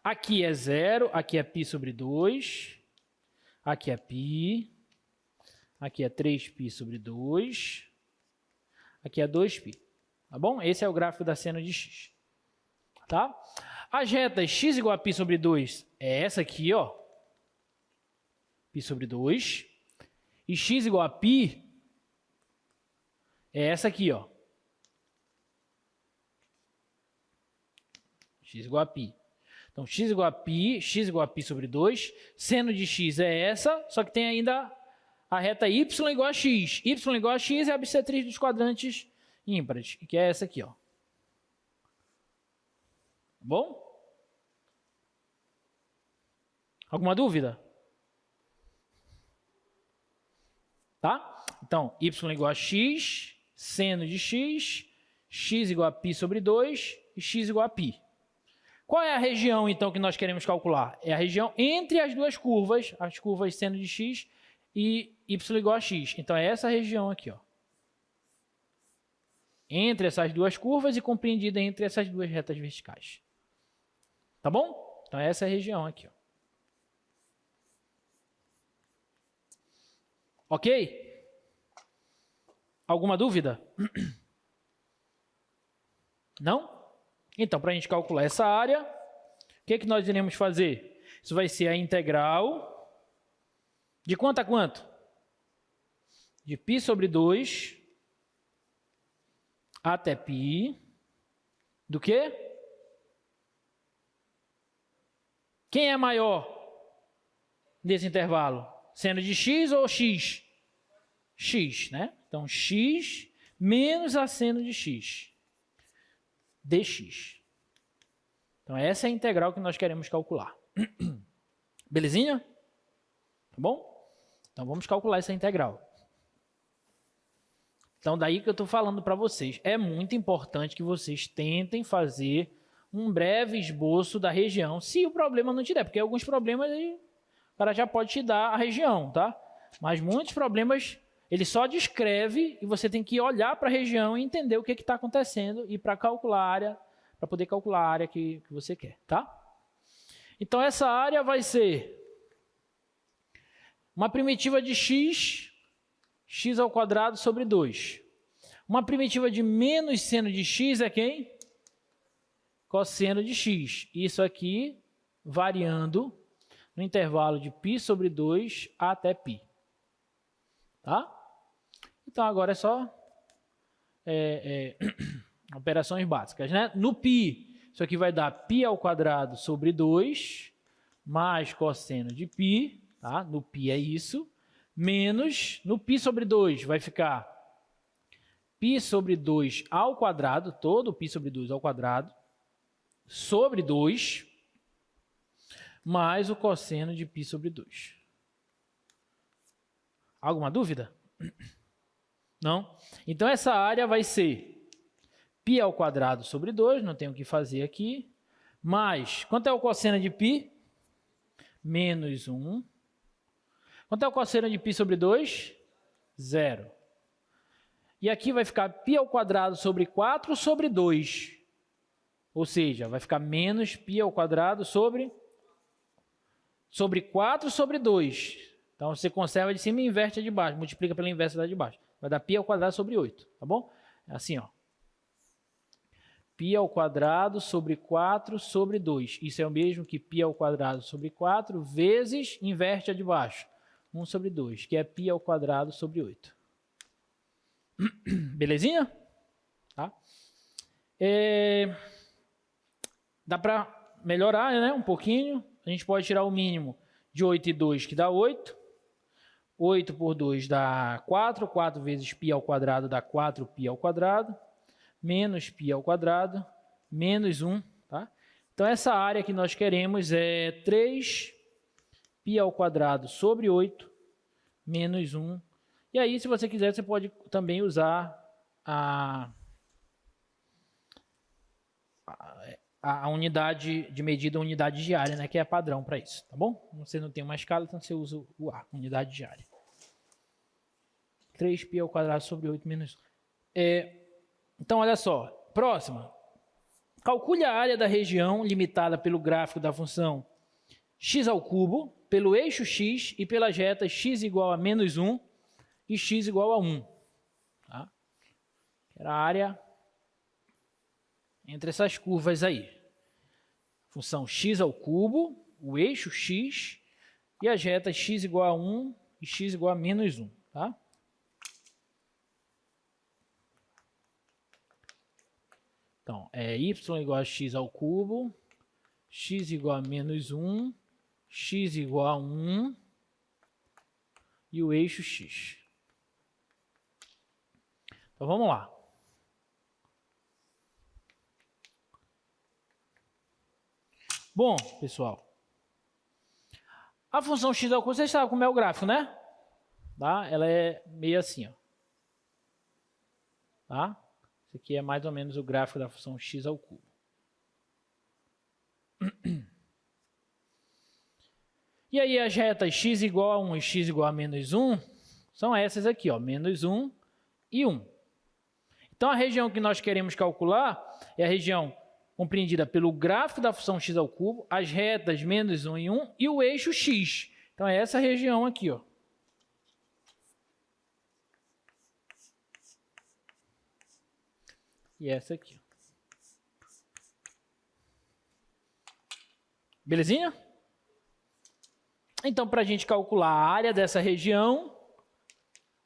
Aqui é 0, aqui é π sobre 2, aqui é π, aqui é 3π sobre 2, aqui é 2π. Tá bom? Esse é o gráfico da seno de x. Tá? As retas x igual a π sobre 2 é essa aqui, ó. π sobre 2. E x igual a π é essa aqui, ó. X igual a π. Então, x igual a π, x igual a π sobre 2. Seno de x é essa, só que tem ainda a reta y igual a x. Y igual a x é a bissetriz dos quadrantes ímpares, que é essa aqui, ó. Bom? Alguma dúvida? Tá? Então, y igual a x, seno de x, x igual a π sobre 2 e x igual a π. Qual é a região, então, que nós queremos calcular? É a região entre as duas curvas, as curvas seno de x e y igual a x. Então, é essa região aqui, ó. Entre essas duas curvas e compreendida entre essas duas retas verticais. Tá bom? Então, essa é a região aqui, ó. Ok? Alguma dúvida? Não? Então, para a gente calcular essa área, o que nós iremos fazer? Isso vai ser a integral de quanto a quanto? De π sobre 2 até π do quê? Quem é maior nesse intervalo? Seno de x ou x? X, né? Então, x menos a seno de x. Dx. Então, essa é a integral que nós queremos calcular. Belezinha? Tá bom? Então, vamos calcular essa integral. Então, daí que eu estou falando para vocês. É muito importante que vocês tentem fazer um breve esboço da região, se o problema não te der, porque alguns problemas o cara já pode te dar a região, tá? Mas muitos problemas ele só descreve e você tem que olhar para a região e entender o que está acontecendo e para calcular a área, para poder calcular a área que você quer, tá? Então, essa área vai ser uma primitiva de x, x ao quadrado sobre 2. Uma primitiva de menos seno de x é quem? Cosseno de x. Isso aqui variando no intervalo de π sobre 2 até π. Tá? Então, agora é só operações básicas, né? No π, isso aqui vai dar π ao quadrado sobre 2, mais cosseno de π, tá? No π é isso, menos, no π sobre 2 vai ficar π sobre 2 ao quadrado, todo π sobre 2 ao quadrado, sobre 2, mais o cosseno de π sobre 2. Alguma dúvida? Não? Então, essa área vai ser π ao quadrado sobre 2, não tenho o que fazer aqui, mais, quanto é o cosseno de π? Menos 1. Quanto é o cosseno de π sobre 2? 0. E aqui vai ficar π ao quadrado sobre 4 sobre 2. Ou seja, vai ficar menos π ao quadrado sobre 4 sobre 2. Então, você conserva de cima e inverte a de baixo. Multiplica pela inversa da de baixo. Vai dar π ao quadrado sobre 8, tá bom? É assim, ó. π ao quadrado sobre 4 sobre 2. Isso é o mesmo que π ao quadrado sobre 4 vezes inverte a de baixo. 1 sobre 2, que é π ao quadrado sobre 8. Belezinha? Tá? Dá para melhorar, né, um pouquinho. A gente pode tirar o mínimo de 8 e 2, que dá 8. 8 por 2 dá 4. 4 vezes π ao quadrado dá 4π ao quadrado. Menos π ao quadrado, menos 1. Tá? Então, essa área que nós queremos é 3π ao quadrado sobre 8, menos 1. E aí, se você quiser, você pode também usar a unidade de medida, a unidade diária, né, que é padrão para isso, tá bom? Você não tem uma escala, então você usa o A, unidade diária. 3π² sobre 8 menos 1. Então, olha só, próxima. Calcule a área da região limitada pelo gráfico da função x², pelo eixo x e pelas retas x igual a menos 1 e x igual a 1. Tá? Era a área entre essas curvas aí. Função x², o eixo x e as retas x igual a 1 e x igual a menos 1. Tá? Então, é y igual a x², x igual a menos 1, x igual a 1 e o eixo x. Então, vamos lá. Bom, pessoal, a função x², vocês sabem como é o gráfico, né? Tá? Ela é meio assim, ó. Tá? Esse aqui é mais ou menos o gráfico da função x². E aí as retas x igual a 1 e x igual a menos 1 são essas aqui, ó, menos 1 e 1. Então a região que nós queremos calcular é a região compreendida pelo gráfico da função x², as retas menos 1 e 1 e o eixo x. Então é essa região aqui, ó. E essa aqui. Belezinha? Então, para a gente calcular a área dessa região,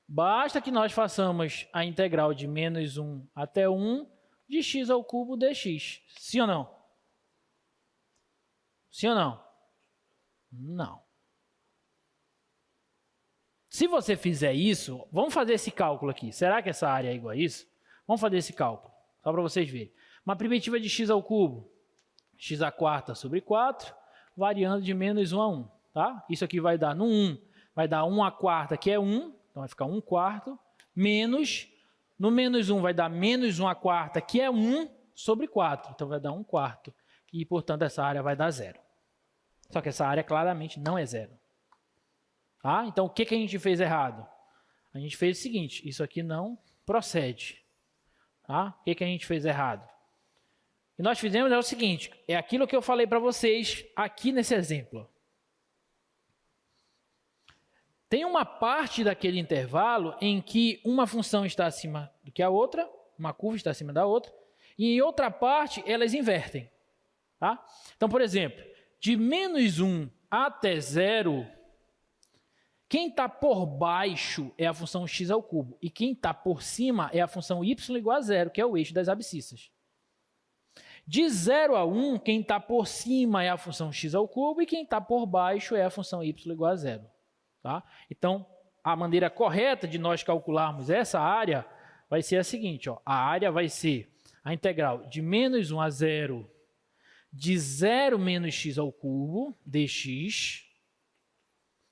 basta que nós façamos a integral de menos 1 até 1 de x² dx. Sim ou não? Sim ou não? Não. Se você fizer isso, vamos fazer esse cálculo aqui. Será que essa área é igual a isso? Vamos fazer esse cálculo, só para vocês verem. Uma primitiva de x², x² sobre 4, variando de menos 1 a 1. Tá? Isso aqui vai dar no 1, vai dar 1/4, que é 1, então vai ficar 1/4, menos, no menos 1 vai dar menos 1/4, que é 1 sobre 4, então vai dar 1/4, e portanto essa área vai dar 0. Só que essa área claramente não é 0. Tá? Então o que a gente fez errado? A gente fez o seguinte, isso aqui não procede. Tá? O que a gente fez errado? O que nós fizemos é o seguinte, é aquilo que eu falei para vocês aqui nesse exemplo. Tem uma parte daquele intervalo em que uma função está acima do que a outra, uma curva está acima da outra, e em outra parte elas invertem. Tá? Então, por exemplo, de menos 1 até 0, quem está por baixo é a função x², e quem está por cima é a função y igual a 0, que é o eixo das abscissas. De 0 a 1, quem está por cima é a função x², e quem está por baixo é a função y igual a 0. Tá? Então, a maneira correta de nós calcularmos essa área vai ser a seguinte, ó, a área vai ser a integral de menos 1 a 0 de 0 menos x² dx,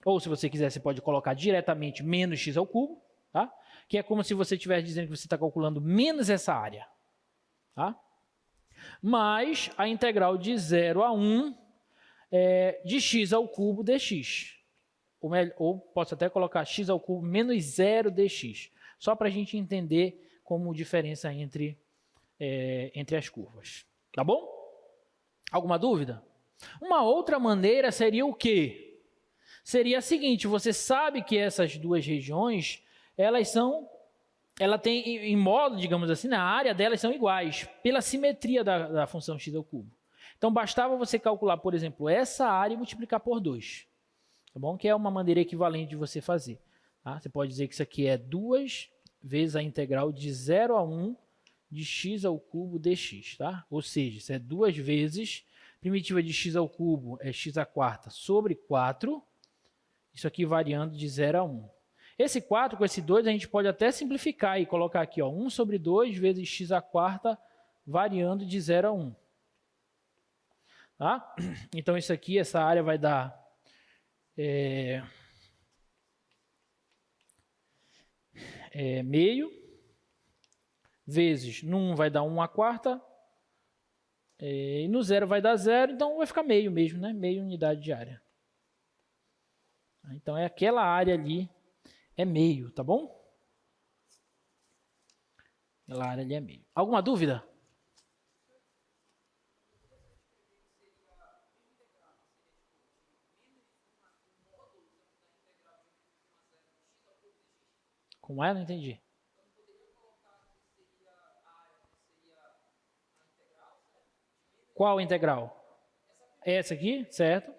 ou se você quiser, você pode colocar diretamente menos x², tá? Que é como se você estivesse dizendo que você está calculando menos essa área. Tá? Mais a integral de 0 a 1 de x² dx. Ou posso até colocar x² menos 0 dx, só para a gente entender como diferença entre as curvas. Tá bom? Alguma dúvida? Uma outra maneira seria o quê? Seria a seguinte, você sabe que essas duas regiões, ela tem em modo, digamos assim, na área delas são iguais, pela simetria da função x². Então, bastava você calcular, por exemplo, essa área e multiplicar por 2. Tá bom? Que é uma maneira equivalente de você fazer. Tá? Você pode dizer que isso aqui é 2 vezes a integral de 0 a 1 de x² dx. Tá? Ou seja, isso é 2 vezes, primitiva de x² é x² sobre 4, isso aqui variando de 0 a 1. Esse 4 com esse 2 a gente pode até simplificar e colocar aqui, ó, 1 sobre 2 vezes x² variando de 0 a 1. Tá? Então isso aqui, essa área vai dar meio vezes no 1 vai dar 1/4, e no 0 vai dar 0, então vai ficar meio mesmo, né? Meio unidade de área. Então, é aquela área ali, é meio, tá bom? Aquela área ali é meio. Alguma dúvida? Como é? Não entendi. Qual integral? Essa aqui, certo?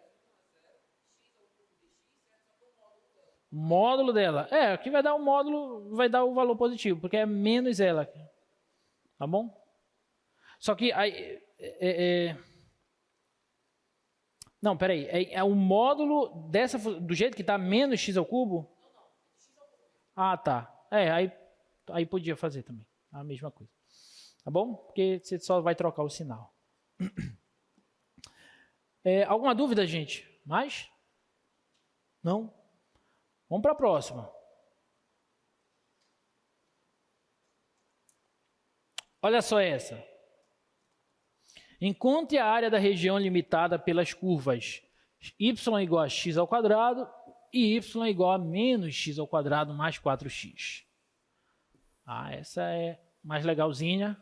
Módulo dela. Aqui vai dar o módulo, vai dar o valor positivo, porque é menos ela. Tá bom? Só que aí... Não, peraí. É o módulo dessa, do jeito que está menos x ao cubo? Ah, tá. Aí podia fazer também. A mesma coisa. Tá bom? Porque você só vai trocar o sinal. Alguma dúvida, gente? Mais? Não? Vamos para a próxima. Olha só essa. Encontre a área da região limitada pelas curvas y igual a x ao quadrado e y igual a menos x ao quadrado mais 4x. Essa é mais legalzinha.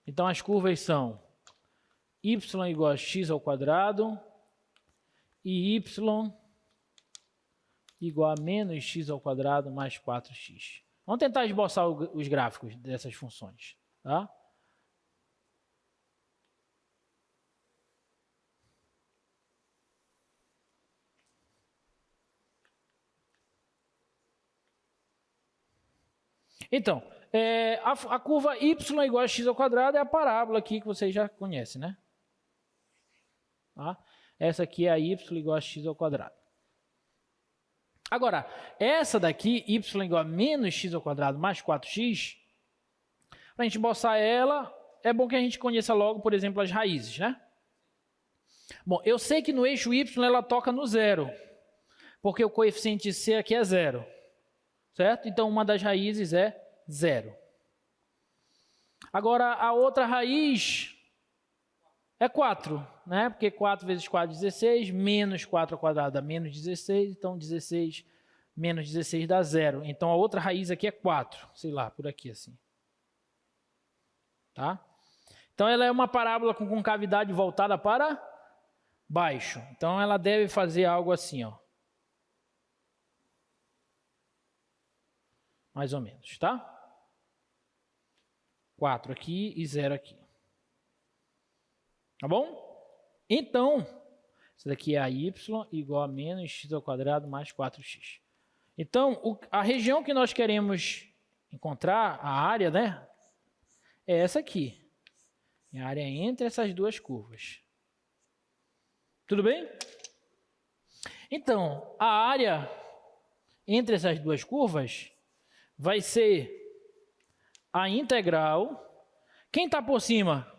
Então, as curvas são y igual a x ao quadrado e y igual a menos x ao quadrado mais 4x. Vamos tentar esboçar os gráficos dessas funções. Tá? Então, a curva y igual a x ao quadrado é a parábola aqui que vocês já conhecem, né? Tá? Essa aqui é a y igual a x ao quadrado. Agora, essa daqui, y igual a menos x ao quadrado mais 4x, para a gente esboçar ela, é bom que a gente conheça logo, por exemplo, as raízes, né? Bom, eu sei que no eixo y ela toca no zero, porque o coeficiente c aqui é zero, certo? Então, uma das raízes é zero. Agora, a outra raiz é 4, né? Porque 4 vezes 4 é 16, menos 4 ao quadrado dá menos 16, então 16 menos 16 dá 0. Então, a outra raiz aqui é 4, sei lá, por aqui assim. Tá? Então, ela é uma parábola com concavidade voltada para baixo. Então, ela deve fazer algo assim, ó. Mais ou menos, tá? 4 aqui e 0 aqui. Tá bom? Então, isso daqui é a y igual a menos x ao quadrado mais 4x. Então, a região que nós queremos encontrar, a área, né? É essa aqui. É a área entre essas duas curvas. Tudo bem? Então, a área entre essas duas curvas vai ser a integral. Quem está por cima?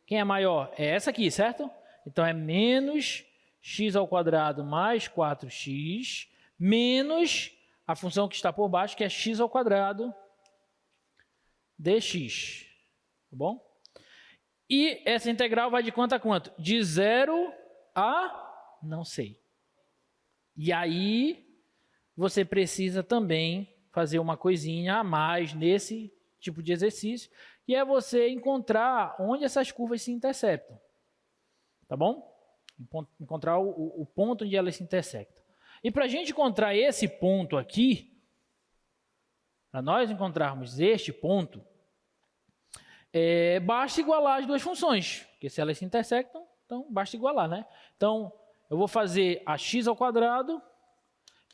Quem é maior? É essa aqui, certo? Então, é menos x ao quadrado mais 4x, menos a função que está por baixo, que é x ao quadrado dx. Tá bom? E essa integral vai de quanto a quanto? De 0 a não sei. E aí, você precisa também fazer uma coisinha a mais nesse tipo de exercício, que é você encontrar onde essas curvas se interceptam. Tá bom? Encontrar o ponto onde elas se intersectam. E para a gente encontrar esse ponto aqui, para nós encontrarmos este ponto, basta igualar as duas funções, porque se elas se intersectam, então basta igualar, né? Então, eu vou fazer a x ao quadrado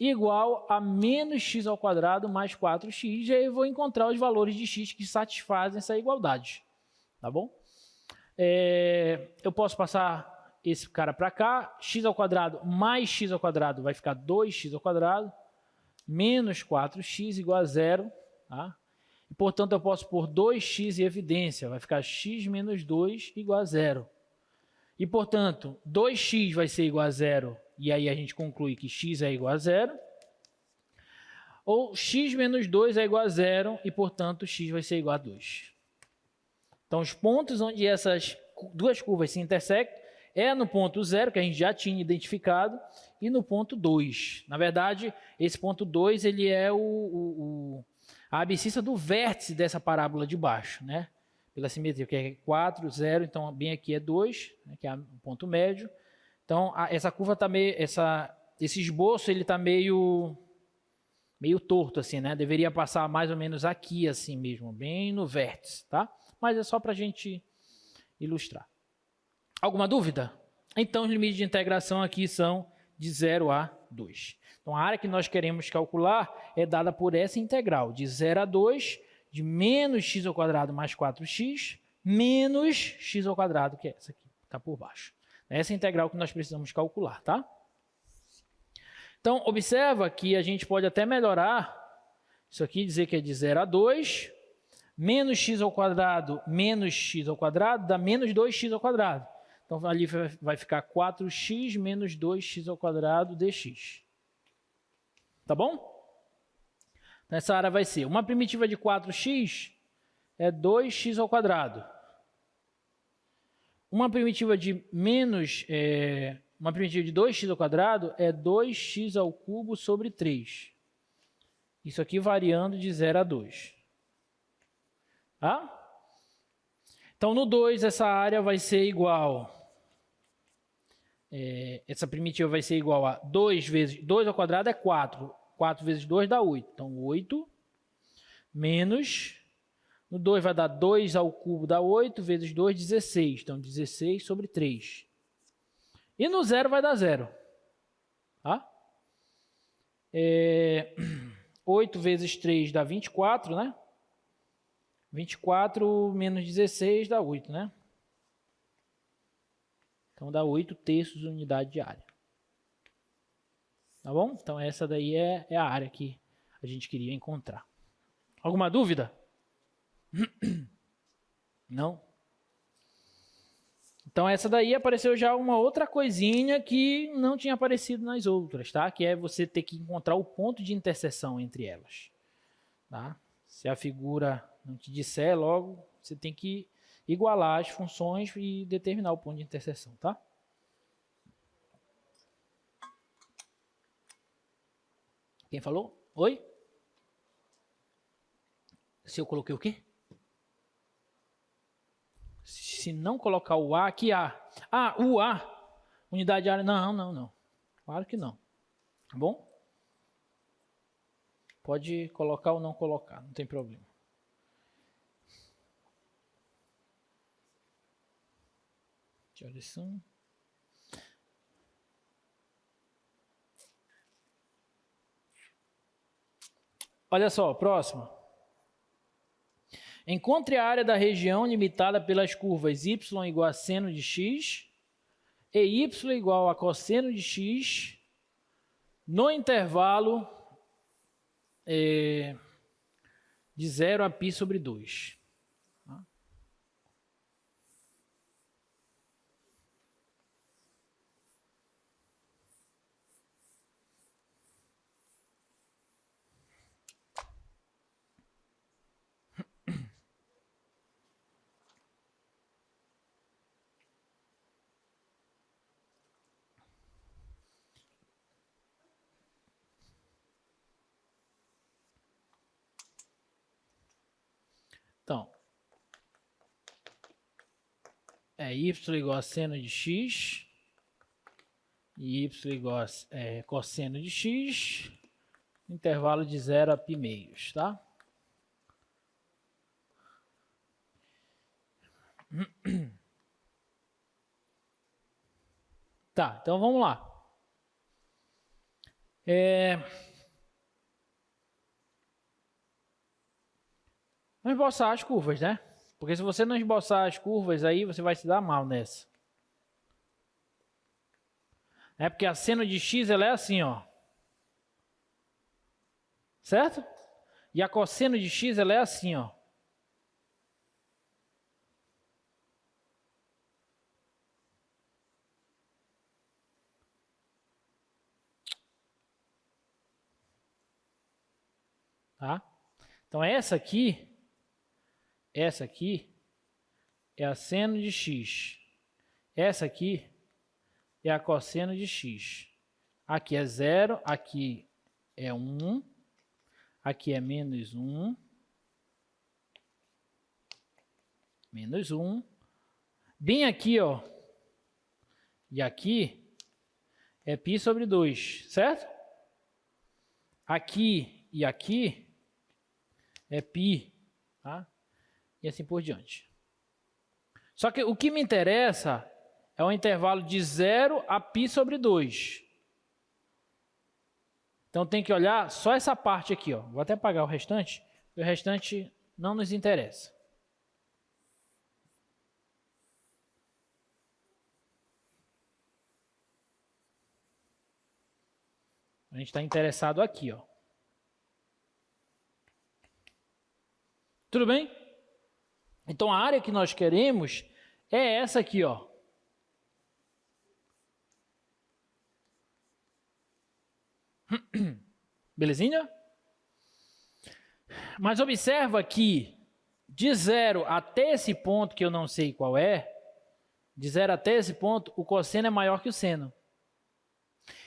igual a menos x ao quadrado mais 4x, e aí eu vou encontrar os valores de x que satisfazem essa igualdade, tá bom? Eu posso passar esse cara para cá, x ao quadrado mais x ao quadrado vai ficar 2x ao quadrado, menos 4x igual a 0, tá? E, portanto, eu posso pôr 2x em evidência, vai ficar x menos 2 igual a 0. E, portanto, 2x vai ser igual a zero, e aí a gente conclui que x é igual a zero. Ou x menos 2 é igual a zero, e, portanto, x vai ser igual a 2. Então, os pontos onde essas duas curvas se intersectam é no ponto 0, que a gente já tinha identificado, e no ponto 2. Na verdade, esse ponto 2 ele é a abscissa do vértice dessa parábola de baixo, né? Pela simetria, que é 4, 0, então bem aqui é 2, né, que é o ponto médio. Então, essa curva está meio... esse esboço ele está meio torto, assim, né? Deveria passar mais ou menos aqui, assim mesmo, bem no vértice, tá? Mas é só para a gente ilustrar. Alguma dúvida? Então, os limites de integração aqui são de 0 a 2. Então, a área que nós queremos calcular é dada por essa integral, de 0 a 2, de menos x ao quadrado mais 4x, menos x ao quadrado, que é essa aqui, está por baixo. É essa integral que nós precisamos calcular, tá? Então, observa que a gente pode até melhorar isso aqui, dizer que é de 0 a 2, menos x ao quadrado dá menos 2x ao quadrado. Então, ali vai ficar 4x menos 2x ao quadrado dx. Tá bom? Nessa área vai ser uma primitiva de 4x é 2x ao quadrado. Uma primitiva de uma primitiva de 2x ao quadrado é 2x ao cubo sobre 3. Isso aqui variando de 0 a 2. Tá? Então, no 2, essa área vai ser igual... essa primitiva vai ser igual a 2 vezes 2 ao quadrado é 4. 4 vezes 2 dá 8. Então, 8 menos... No 2 vai dar 2 ao cubo, dá 8, vezes 2, 16. Então, 16 sobre 3. E no 0 vai dar 0. Tá? 8 vezes 3 dá 24, né? 24 menos 16 dá 8, né? Então, dá 8 terços de unidade de área. Tá bom? Então, essa daí é a área que a gente queria encontrar. Alguma dúvida? Não? Então, essa daí apareceu já uma outra coisinha que não tinha aparecido nas outras, tá? Que é você ter que encontrar o ponto de interseção entre elas. Tá? Se a figura não te disser logo, você tem que igualar as funções e determinar o ponto de interseção, tá? Quem falou? Oi? Se eu coloquei o quê? Se não colocar o A, que A? Ah, o A. Unidade de área. Não. Claro que não. Tá bom? Pode colocar ou não colocar, não tem problema. Olha só, próximo. Encontre a área da região limitada pelas curvas y igual a seno de x e y igual a cosseno de x no intervalo de 0 a π sobre 2. Então, y igual a seno de x e y igual a cosseno de x, intervalo de 0 a π meios, tá? Tá, então vamos lá. Vamos esboçar as curvas, né? Porque se você não esboçar as curvas, aí você vai se dar mal nessa. Porque a seno de x ela é assim, ó. Certo? E a cosseno de x ela é assim, ó. tá? Então, essa aqui é a seno de x. Essa aqui é a cosseno de x. Aqui é 0, aqui é 1, aqui é menos 1, menos 1. Bem aqui, ó, e aqui é π sobre 2, certo? Aqui e aqui é π, tá? E assim por diante. Só que o que me interessa é o intervalo de 0 a π sobre 2. Então tem que olhar só essa parte aqui, ó. Vou até apagar o restante não nos interessa. A gente está interessado aqui, ó. Tudo bem? Então a área que nós queremos é essa aqui, ó. Belezinha? Mas observa que de 0 até esse ponto, que eu não sei qual é, de 0 até esse ponto, o cosseno é maior que o seno.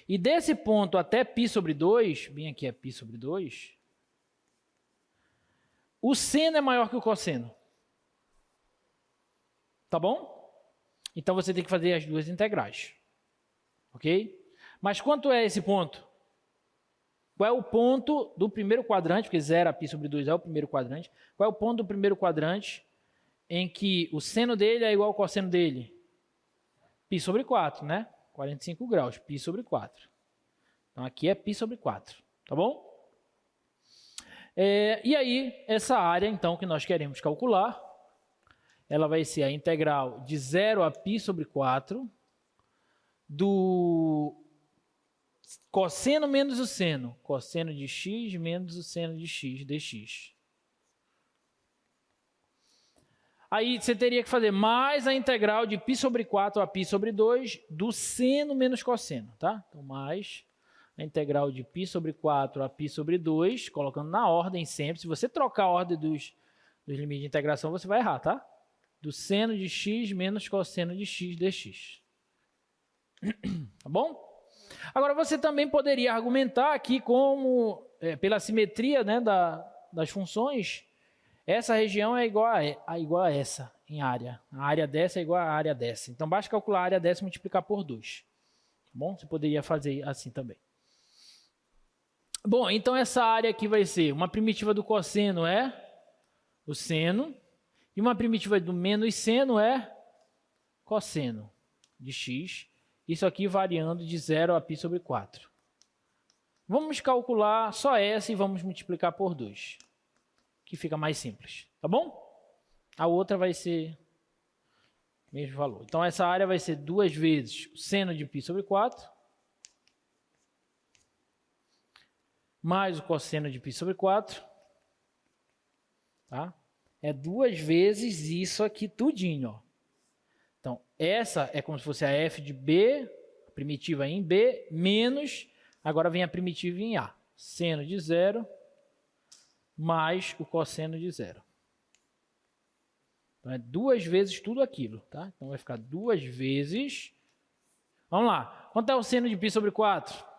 E desse ponto até π sobre 2, bem aqui é π sobre 2, o seno é maior que o cosseno. Tá bom? Então você tem que fazer as duas integrais. Ok? Mas quanto é esse ponto? Qual é o ponto do primeiro quadrante, porque 0 a π sobre 2 é o primeiro quadrante. Qual é o ponto do primeiro quadrante em que o seno dele é igual ao cosseno dele? π sobre 4, né? 45 graus, π sobre 4. Então aqui é π sobre 4, tá bom? E aí, essa área, então, que nós queremos calcular, ela vai ser a integral de 0 a π sobre 4 do cosseno menos o seno, cosseno de x menos o seno de x dx. Aí você teria que fazer mais a integral de π sobre 4 a π sobre 2 do seno menos cosseno, tá? Então, mais a integral de π sobre 4 a π sobre 2, colocando na ordem sempre. Se você trocar a ordem dos limites de integração, você vai errar, tá? Do seno de x menos cosseno de x dx. Tá bom? Agora, você também poderia argumentar aqui como, pela simetria, né, das funções, essa região é igual a essa em área. A área dessa é igual à área dessa. Então, basta calcular a área dessa e multiplicar por 2. Tá bom? Você poderia fazer assim também. Bom, então essa área aqui vai ser uma primitiva do cosseno é o seno, e uma primitiva do menos seno é cosseno de x. Isso aqui variando de 0 a π sobre 4. Vamos calcular só essa e vamos multiplicar por 2, que fica mais simples, tá bom? A outra vai ser o mesmo valor. Então, essa área vai ser 2 vezes o seno de π sobre 4, mais o cosseno de π sobre 4, tá? É 2 vezes isso aqui tudinho, ó. Então, essa é como se fosse a f de b, a primitiva em b, menos, agora vem a primitiva em a, seno de 0, mais o cosseno de 0. Então, é 2 vezes tudo aquilo, tá? Então, vai ficar 2 vezes... Vamos lá. Quanto é o seno de π sobre 4?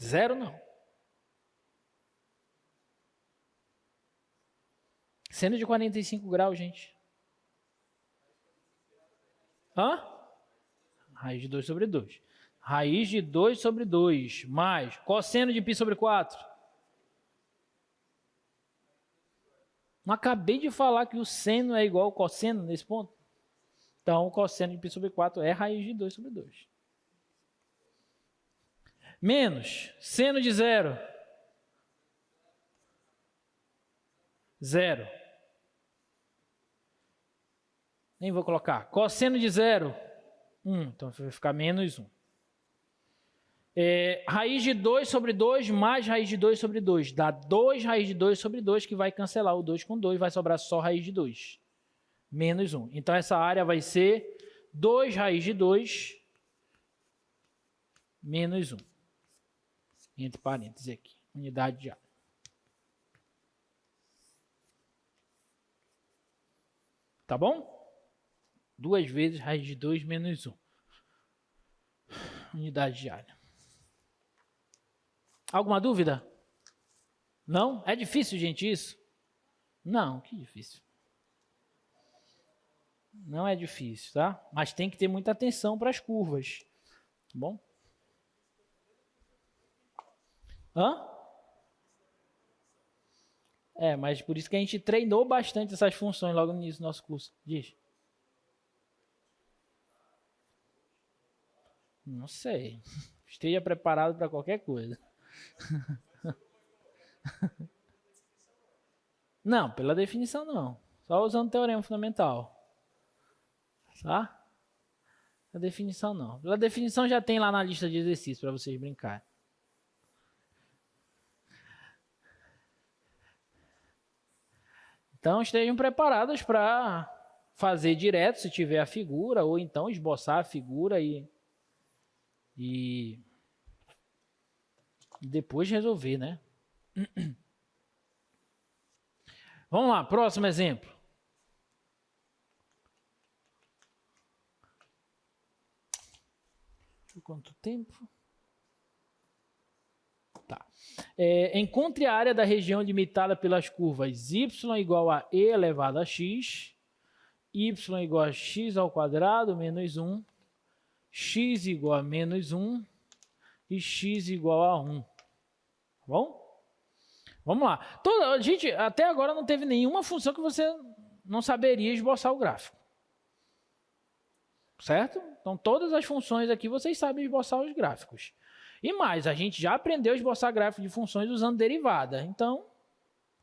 0 não. Seno de 45 graus, gente. Hã? Raiz de 2 sobre 2. Raiz de 2 sobre 2, mais cosseno de π sobre 4. Não acabei de falar que o seno é igual ao cosseno nesse ponto? Então, o cosseno de π sobre 4 é raiz de 2 sobre 2. Menos seno de 0. 0. Nem vou colocar. Cosseno de 0, 1. Então, vai ficar menos 1. Raiz de 2 sobre 2 mais raiz de 2 sobre 2. Dá 2 raiz de 2 sobre 2, que vai cancelar o 2 com 2, vai sobrar só raiz de 2. Menos 1. Então, essa área vai ser 2 raiz de 2 menos 1. entre parênteses aqui, unidade de área. Tá bom? 2 vezes raiz de 2 menos 1. Unidade de área. Alguma dúvida? Não? É difícil, gente, isso? Não, que difícil. Não é difícil, tá? Mas tem que ter muita atenção para as curvas. Tá bom? Hã? Mas por isso que a gente treinou bastante essas funções logo no início do nosso curso. Diz. Não sei. Esteja preparado para qualquer coisa. Não, pela definição não. Só usando o teorema fundamental. Tá? A definição não. Pela definição já tem lá na lista de exercícios para vocês brincarem. Então estejam preparados para fazer direto se tiver a figura, ou então esboçar a figura e depois resolver, né? Vamos lá, próximo exemplo. Quanto tempo? Tá. Encontre a área da região limitada pelas curvas y igual a e elevado a x, y igual a x ao quadrado menos 1, x igual a menos 1 e x igual a 1. Tá bom? Vamos lá. A gente até agora não teve nenhuma função que você não saberia esboçar o gráfico. Certo? Então, todas as funções aqui vocês sabem esboçar os gráficos. E mais, a gente já aprendeu a esboçar gráfico de funções usando derivada. Então,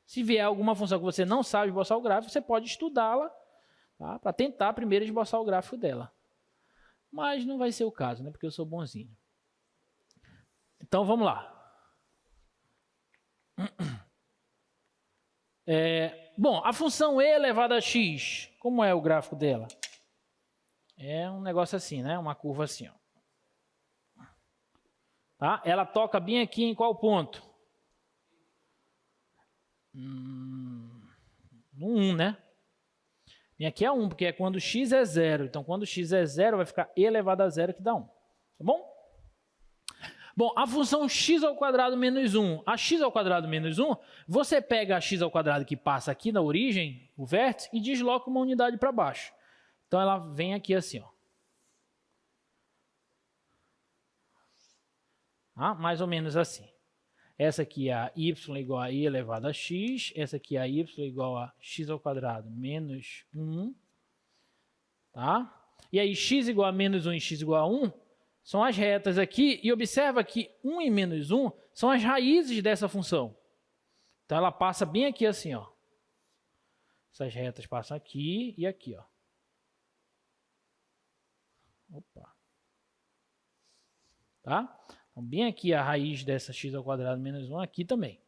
se vier alguma função que você não sabe esboçar o gráfico, você pode estudá-la, tá? Para tentar primeiro esboçar o gráfico dela. Mas não vai ser o caso, né? Porque eu sou bonzinho. Então, vamos lá. Bom, a função e elevado a x, como é o gráfico dela? É um negócio assim, né? Uma curva assim, ó. Tá? Ela toca bem aqui em qual ponto? No 1, né? Bem aqui é 1, porque é quando x é 0. Então, quando x é 0, vai ficar e elevado a 0, que dá 1. Tá bom? Bom, a função x ao quadrado menos 1. A x ao quadrado menos 1, você pega a x ao quadrado que passa aqui na origem, o vértice, e desloca uma unidade para baixo. Então, ela vem aqui assim, ó. Mais ou menos assim. Essa aqui é a y igual a i elevado a x. Essa aqui é a y igual a x ao quadrado menos 1. Tá? E aí, x igual a menos 1 e x igual a 1 são as retas aqui. E observa que 1 e menos 1 são as raízes dessa função. Então, ela passa bem aqui assim, ó. Essas retas passam aqui e aqui, ó. Opa. Tá? Então, bem aqui a raiz dessa x ao quadrado menos 1, aqui também.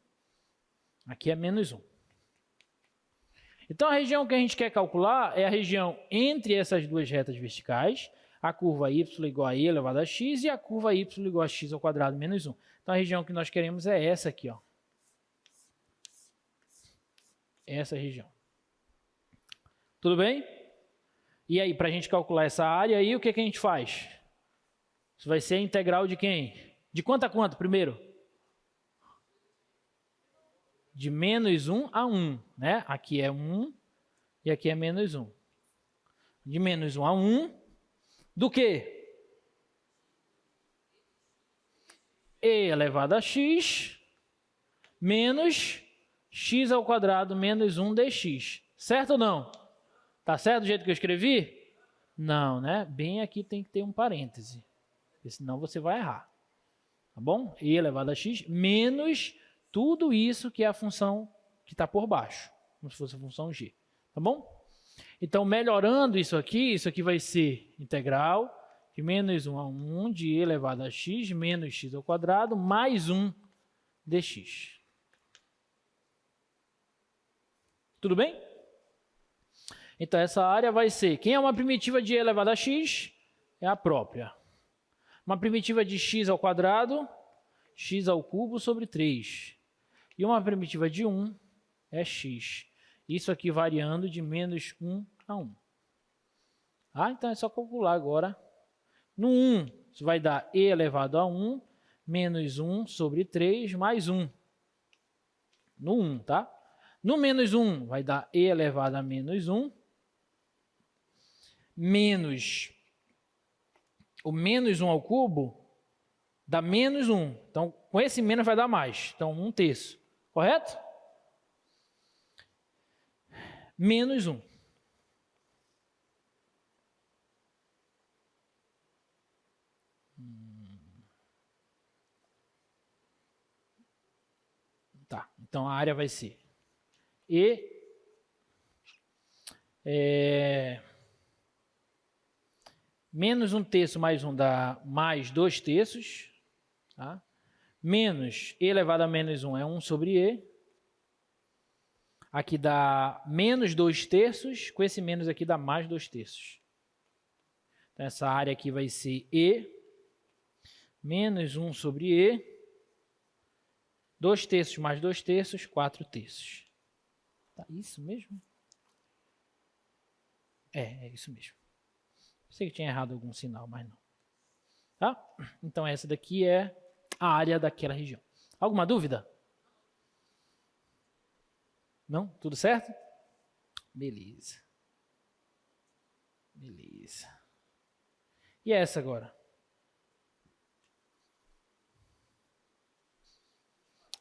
Aqui é menos 1. Então, a região que a gente quer calcular é a região entre essas duas retas verticais, a curva y igual a e elevado a x e a curva y igual a x ao quadrado menos 1. Então, a região que nós queremos é essa aqui, ó. Essa região. Tudo bem? E aí, para a gente calcular essa área aí, o que a gente faz? Isso vai ser a integral de quem? De quanto a quanto primeiro? De menos 1 a 1, né? Aqui é 1 e aqui é menos 1. De menos 1 a 1, do que? E elevado a x menos x ao quadrado menos 1 dx. Certo ou não? Tá certo do jeito que eu escrevi? Não, né? Bem aqui tem que ter um parêntese, porque senão você vai errar. Tá bom? E elevado a x menos tudo isso que é a função que está por baixo, como se fosse a função g. Tá bom? Então, melhorando isso aqui vai ser integral de menos 1 a 1 de e elevado a x menos x ao quadrado mais 1 dx. Tudo bem? Então, essa área vai ser... Quem é uma primitiva de e elevado a x? É a própria. Uma primitiva de x ao quadrado x ao cubo sobre 3. E uma primitiva de 1 é x. Isso aqui variando de menos 1 a 1. Então é só calcular agora. No 1, isso vai dar e elevado a 1 menos 1 sobre 3 mais 1. No 1, tá? No menos 1 vai dar e elevado a menos 1 menos o menos 1 ao cubo dá menos 1. Então, com esse menos vai dar mais. Então, 1/3. Correto? Menos 1. Tá. Então, a área vai ser menos 1/3 mais 1 dá mais 2/3. Tá? Menos e elevado a menos 1 é 1 sobre e. Aqui dá menos 2/3. Com esse menos aqui dá mais 2/3. Então, essa área aqui vai ser e menos 1 sobre e. 2/3 mais 2/3, 4/3. Tá isso mesmo? É isso mesmo. Sei que tinha errado algum sinal, mas não. Tá? Então, essa daqui é a área daquela região. Alguma dúvida? Não? Tudo certo? Beleza. Beleza. E essa agora?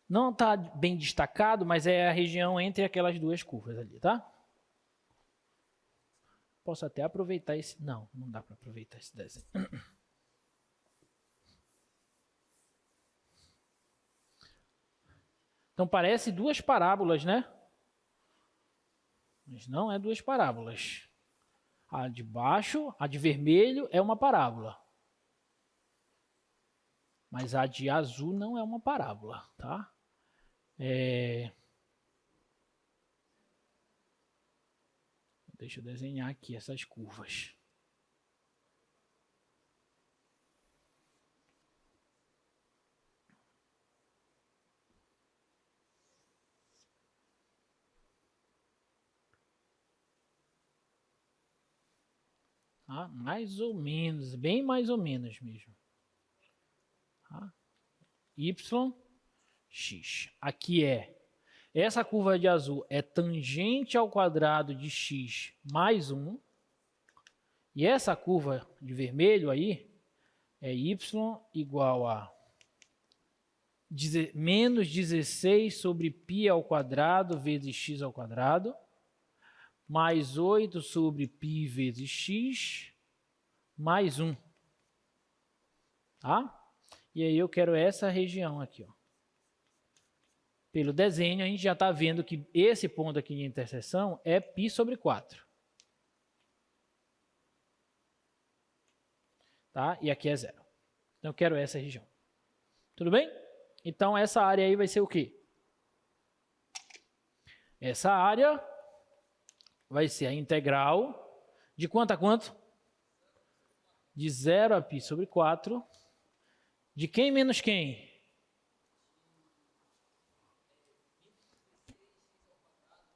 Não está bem destacado, mas é a região entre aquelas duas curvas ali, tá? Posso até aproveitar esse... Não dá para aproveitar esse desenho. Então, parece duas parábolas, né? Mas não é duas parábolas. A de baixo, a de vermelho, é uma parábola. Mas a de azul não é uma parábola, tá? Deixa eu desenhar aqui essas curvas. Mais ou menos, bem mais ou menos mesmo. Y, x. Aqui essa curva de azul é tangente ao quadrado de x mais 1. E essa curva de vermelho aí é y igual a menos 16 sobre π ao quadrado vezes x ao quadrado, mais 8 sobre π vezes x, mais 1. Tá? E aí eu quero essa região aqui, ó. Pelo desenho, a gente já está vendo que esse ponto aqui de interseção é π sobre 4. Tá? E aqui é 0. Então, eu quero essa região. Tudo bem? Então, essa área aí vai ser o quê? Essa área vai ser a integral de quanto a quanto? De 0 a π sobre 4. De quem menos quem?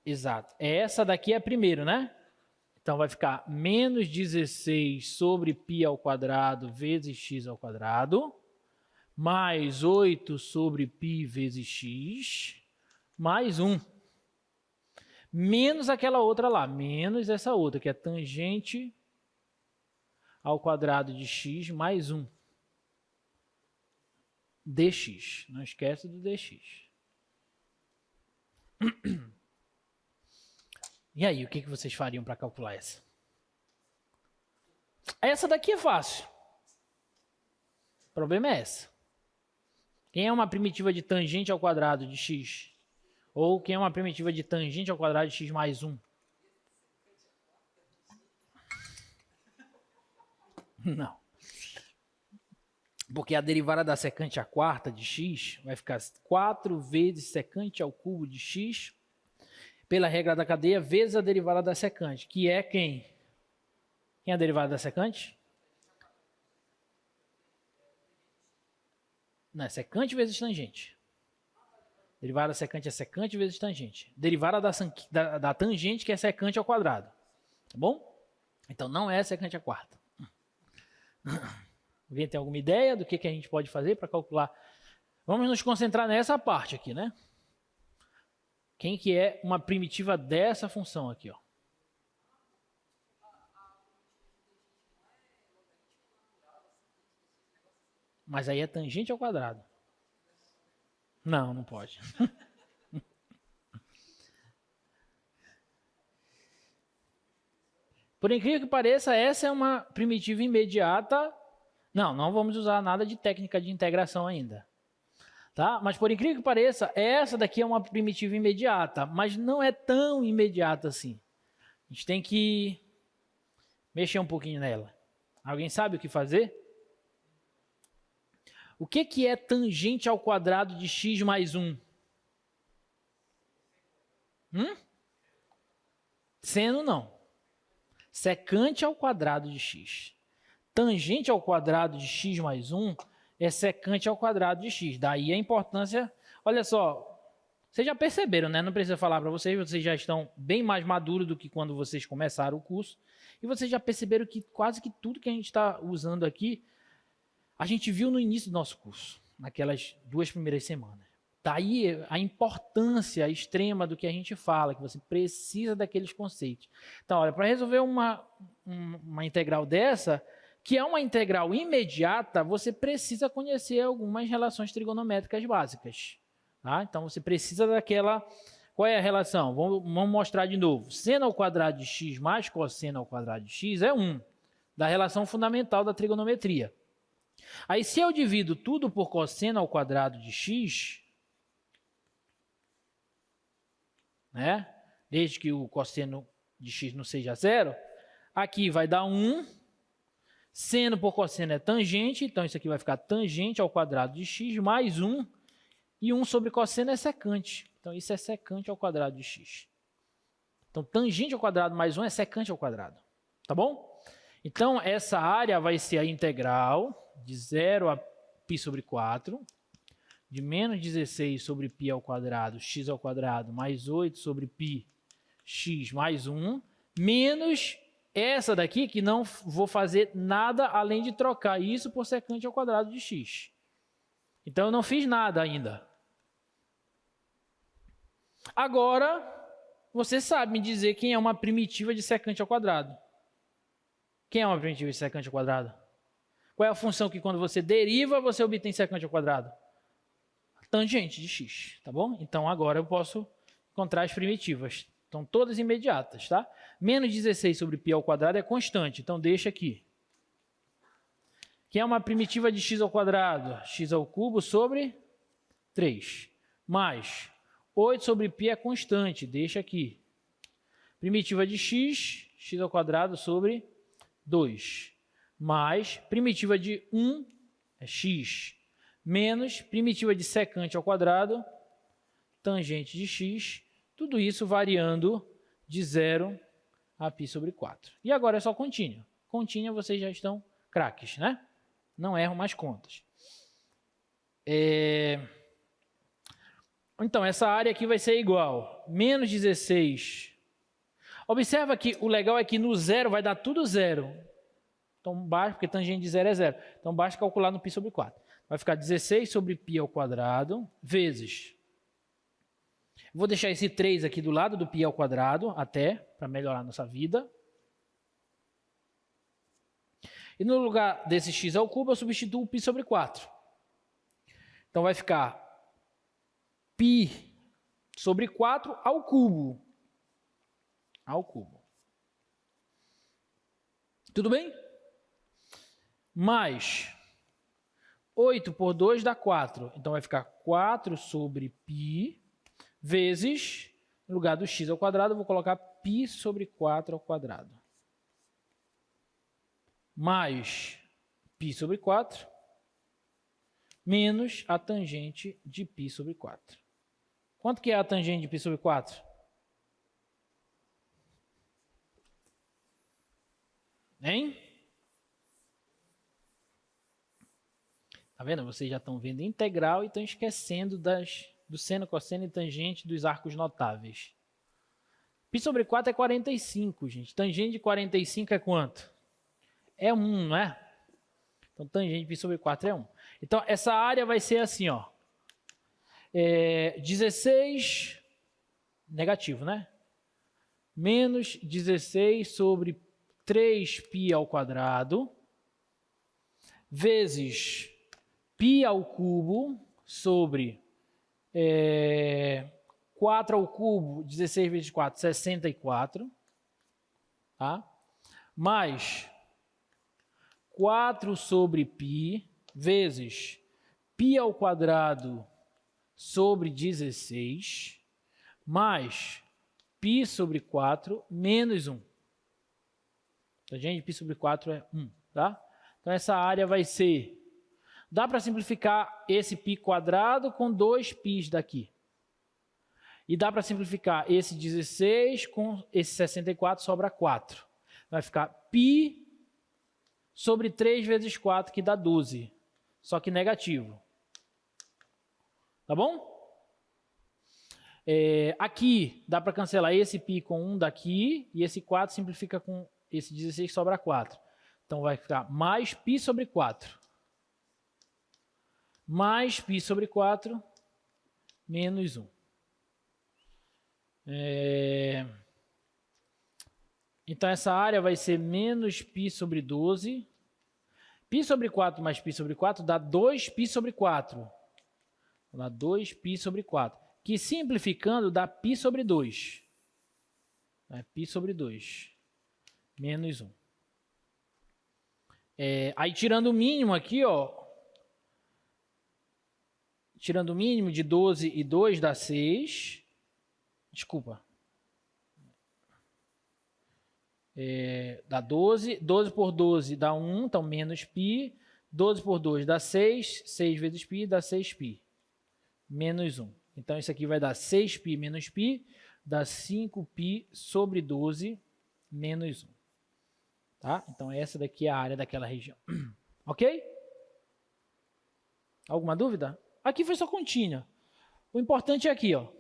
Exato. Essa daqui é a primeira, né? Então, vai ficar menos 16 sobre π ao quadrado vezes x ao quadrado, mais 8 sobre π vezes x, mais 1. Menos aquela outra lá, menos essa outra, que é tangente ao quadrado de x mais 1. dx. Não esquece do dx. E aí, o que vocês fariam para calcular essa? Essa daqui é fácil. O problema é essa. Quem é uma primitiva de tangente ao quadrado de x? Ou quem é uma primitiva de tangente ao quadrado de x mais 1? Não. Porque a derivada da secante à quarta de x vai ficar 4 vezes secante ao cubo de x pela regra da cadeia vezes a derivada da secante, que é quem? Quem é a derivada da secante? Não, é secante vezes tangente. Derivada secante é secante vezes tangente. Derivada da tangente, que é secante ao quadrado. Tá bom? Então, não é secante à quarta. Alguém tem alguma ideia do que a gente pode fazer para calcular? Vamos nos concentrar nessa parte aqui, né? Quem que é uma primitiva dessa função aqui, ó? Mas aí é tangente ao quadrado. Não, não pode. Por incrível que pareça, essa é uma primitiva imediata. Não vamos usar nada de técnica de integração ainda. Tá? Mas por incrível que pareça, essa daqui é uma primitiva imediata, mas não é tão imediata assim. A gente tem que mexer um pouquinho nela. Alguém sabe o que fazer? O que é tangente ao quadrado de x mais 1? Seno não. Secante ao quadrado de x. Tangente ao quadrado de x mais 1 é secante ao quadrado de x. Daí a importância... Olha só, vocês já perceberam, né? Não precisa falar para vocês já estão bem mais maduros do que quando vocês começaram o curso. E vocês já perceberam que quase que tudo que a gente está usando aqui, a gente viu no início do nosso curso, naquelas 2 primeiras semanas. Daí a importância extrema do que a gente fala, que você precisa daqueles conceitos. Então, olha, para resolver uma integral dessa, que é uma integral imediata, você precisa conhecer algumas relações trigonométricas básicas. Tá? Então, você precisa daquela... Qual é a relação? Vamos mostrar de novo. Seno ao quadrado de x mais cosseno ao quadrado de x é 1, da relação fundamental da trigonometria. Aí, se eu divido tudo por cosseno ao quadrado de x, né? Desde que o cosseno de x não seja zero, aqui vai dar 1, seno por cosseno é tangente, então isso aqui vai ficar tangente ao quadrado de x mais 1, e 1 sobre cosseno é secante, então isso é secante ao quadrado de x. Então, tangente ao quadrado mais 1 é secante ao quadrado, tá bom? Então, essa área vai ser a integral de 0 a π sobre 4, de menos 16 sobre π ao quadrado, x ao quadrado, mais 8 sobre π, x mais 1, menos essa daqui, que não vou fazer nada além de trocar isso por secante ao quadrado de x. Então, eu não fiz nada ainda. Agora, você sabe me dizer quem é uma primitiva de secante ao quadrado. Quem é uma primitiva de secante ao quadrado? Qual é a função que quando você deriva, você obtém secante ao quadrado? Tangente de x, tá bom? Então, agora eu posso encontrar as primitivas. Estão todas imediatas, tá? Menos 16 sobre π ao quadrado é constante, então deixa aqui. Que é uma primitiva de x ao quadrado? X ao cubo sobre 3. Mais 8 sobre π é constante, deixa aqui. Primitiva de x, x ao quadrado sobre 2. Mais primitiva de 1 é x. Menos primitiva de secante ao quadrado, tangente de x, tudo isso variando de 0 a π sobre 4. E agora é só continha. Continha vocês já estão craques, né? Não erram mais contas. Então, essa área aqui vai ser igual. Menos 16. Observa que o legal é que no zero vai dar tudo zero. Então, basta, porque tangente de 0 é 0. Então, basta calcular no π sobre 4. Vai ficar 16 sobre π ao quadrado, vezes... Vou deixar esse 3 aqui do lado do π ao quadrado, até, para melhorar a nossa vida. E no lugar desse x ao cubo, eu substituo o π sobre 4. Então, vai ficar π sobre 4 ao cubo. Ao cubo. Tudo bem? Mais 8 por 2 dá 4. Então, vai ficar 4 sobre π vezes, no lugar do x ao quadrado, eu vou colocar π sobre 4 ao quadrado. Mais π sobre 4, menos a tangente de π sobre 4. Quanto que é a tangente de π sobre 4? Hein? Tá vendo? Vocês já estão vendo integral e estão esquecendo do seno, cosseno e tangente dos arcos notáveis. Π sobre 4 é 45, gente. Tangente de 45 é quanto? É 1, não é? Então, tangente de π sobre 4 é 1. Então, essa área vai ser assim, ó. 16, negativo, né? Menos 16 sobre 3π ao quadrado, vezes π ao cubo sobre 4 ao cubo, 16 vezes 4, 64, tá? Mais 4 sobre π vezes π ao quadrado sobre 16, mais π sobre 4 menos 1. Então, gente, π sobre 4 é 1, tá? Então, essa área vai ser... Dá para simplificar esse π quadrado com 2 π's daqui. E dá para simplificar esse 16 com esse 64, sobra 4. Vai ficar π sobre 3 vezes 4, que dá 12. Só que negativo. Tá bom? Aqui dá para cancelar esse π com 1 daqui. E esse 4 simplifica com esse 16, sobra 4. Então vai ficar mais π sobre 4. Mais π sobre 4 menos 1. Então, essa área vai ser menos π sobre 12. Π sobre 4 mais π sobre 4 dá 2π sobre 4. Dá 2π sobre 4. Que simplificando dá π sobre 2. Π sobre 2. Menos 1. Aí, tirando o mínimo aqui, ó. Tirando o mínimo de 12 e 2 dá 6. Desculpa. Dá 12. 12 por 12 dá 1, então menos π. 12 por 2 dá 6. 6 vezes π dá 6π. Menos 1. Então, isso aqui vai dar 6π menos π. Dá 5π sobre 12 menos 1. Tá? Então, essa daqui é a área daquela região. Ok? Alguma dúvida? Aqui foi só contínua. O importante é aqui, ó. O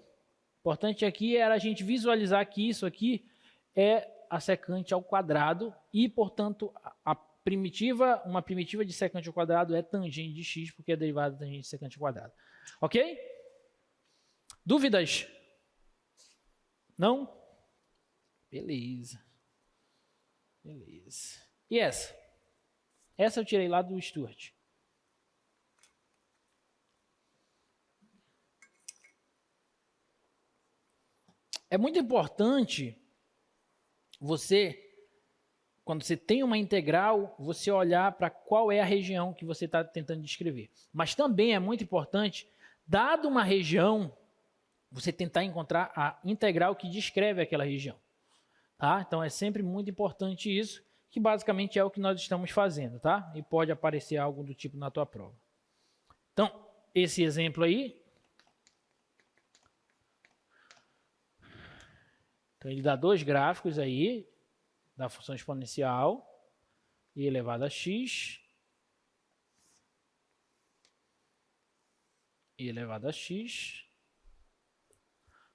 importante aqui era a gente visualizar que isso aqui é a secante ao quadrado e, portanto, uma primitiva de secante ao quadrado é tangente de x, porque é derivada da tangente de secante ao quadrado. Ok? Dúvidas? Não? Beleza. Beleza. E essa? Essa eu tirei lá do Stuart. É muito importante você, quando você tem uma integral, você olhar para qual é a região que você está tentando descrever. Mas também é muito importante, dado uma região, você tentar encontrar a integral que descreve aquela região. Tá? Então é sempre muito importante isso, que basicamente é o que nós estamos fazendo, tá? E pode aparecer algo do tipo na tua prova. Então, esse exemplo aí, então ele dá dois gráficos aí da função exponencial e elevado a x e elevado a x.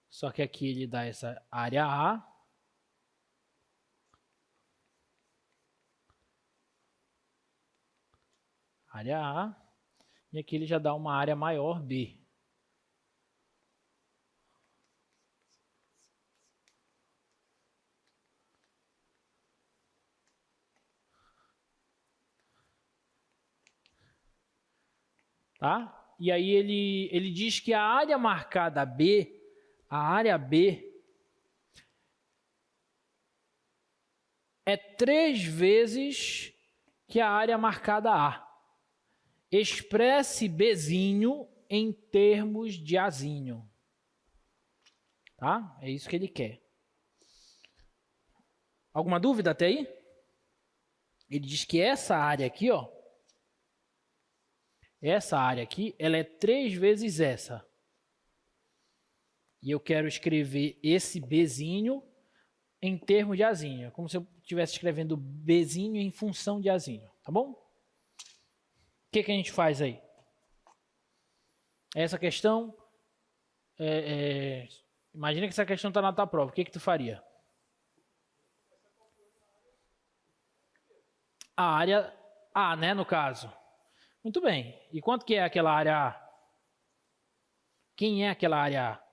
Só que aqui ele dá essa área A. Área A. E aqui ele já dá uma área maior B. Tá? E aí ele diz que a área marcada B, a área B, é 3 vezes que a área marcada A. Expresse Bzinho em termos de Azinho. Tá? É isso que ele quer. Alguma dúvida até aí? Ele diz que essa área aqui, ó, essa área aqui, ela é 3 vezes essa. E eu quero escrever esse Bzinho em termos de Azinho. É como se eu estivesse escrevendo Bzinho em função de Azinho. Tá bom? O que a gente faz aí? essa questão, imagina que essa questão está na tua prova, o que tu faria? A área A, né, no caso. Muito bem. E quanto que é aquela área A? Quem é aquela área A?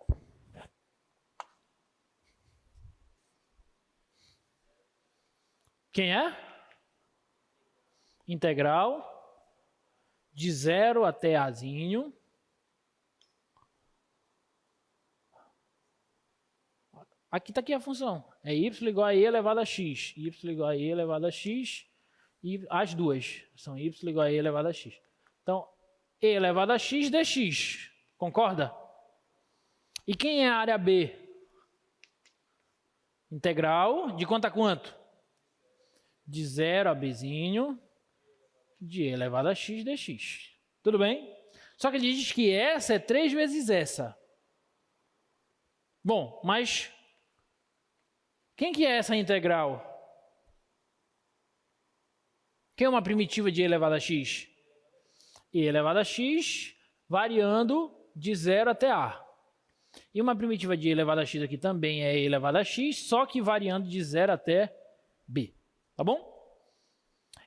Quem é? Integral de 0 até Azinho. Aqui está aqui a função. É y igual a e elevado a x. Y igual a e elevado a x. E as duas são y igual a e elevado a x. Então, e elevado a x dx. Concorda? E quem é a área B? Integral de quanto a quanto? De 0 a bzinho de e elevado a x dx. Tudo bem? Só que ele diz que essa é 3 vezes essa. Bom, mas quem que é essa integral? Quem é uma primitiva de e elevado a x? E elevado a x variando de 0 até a. E uma primitiva de e elevado a x aqui também é e elevado a x, só que variando de 0 até b. Tá bom?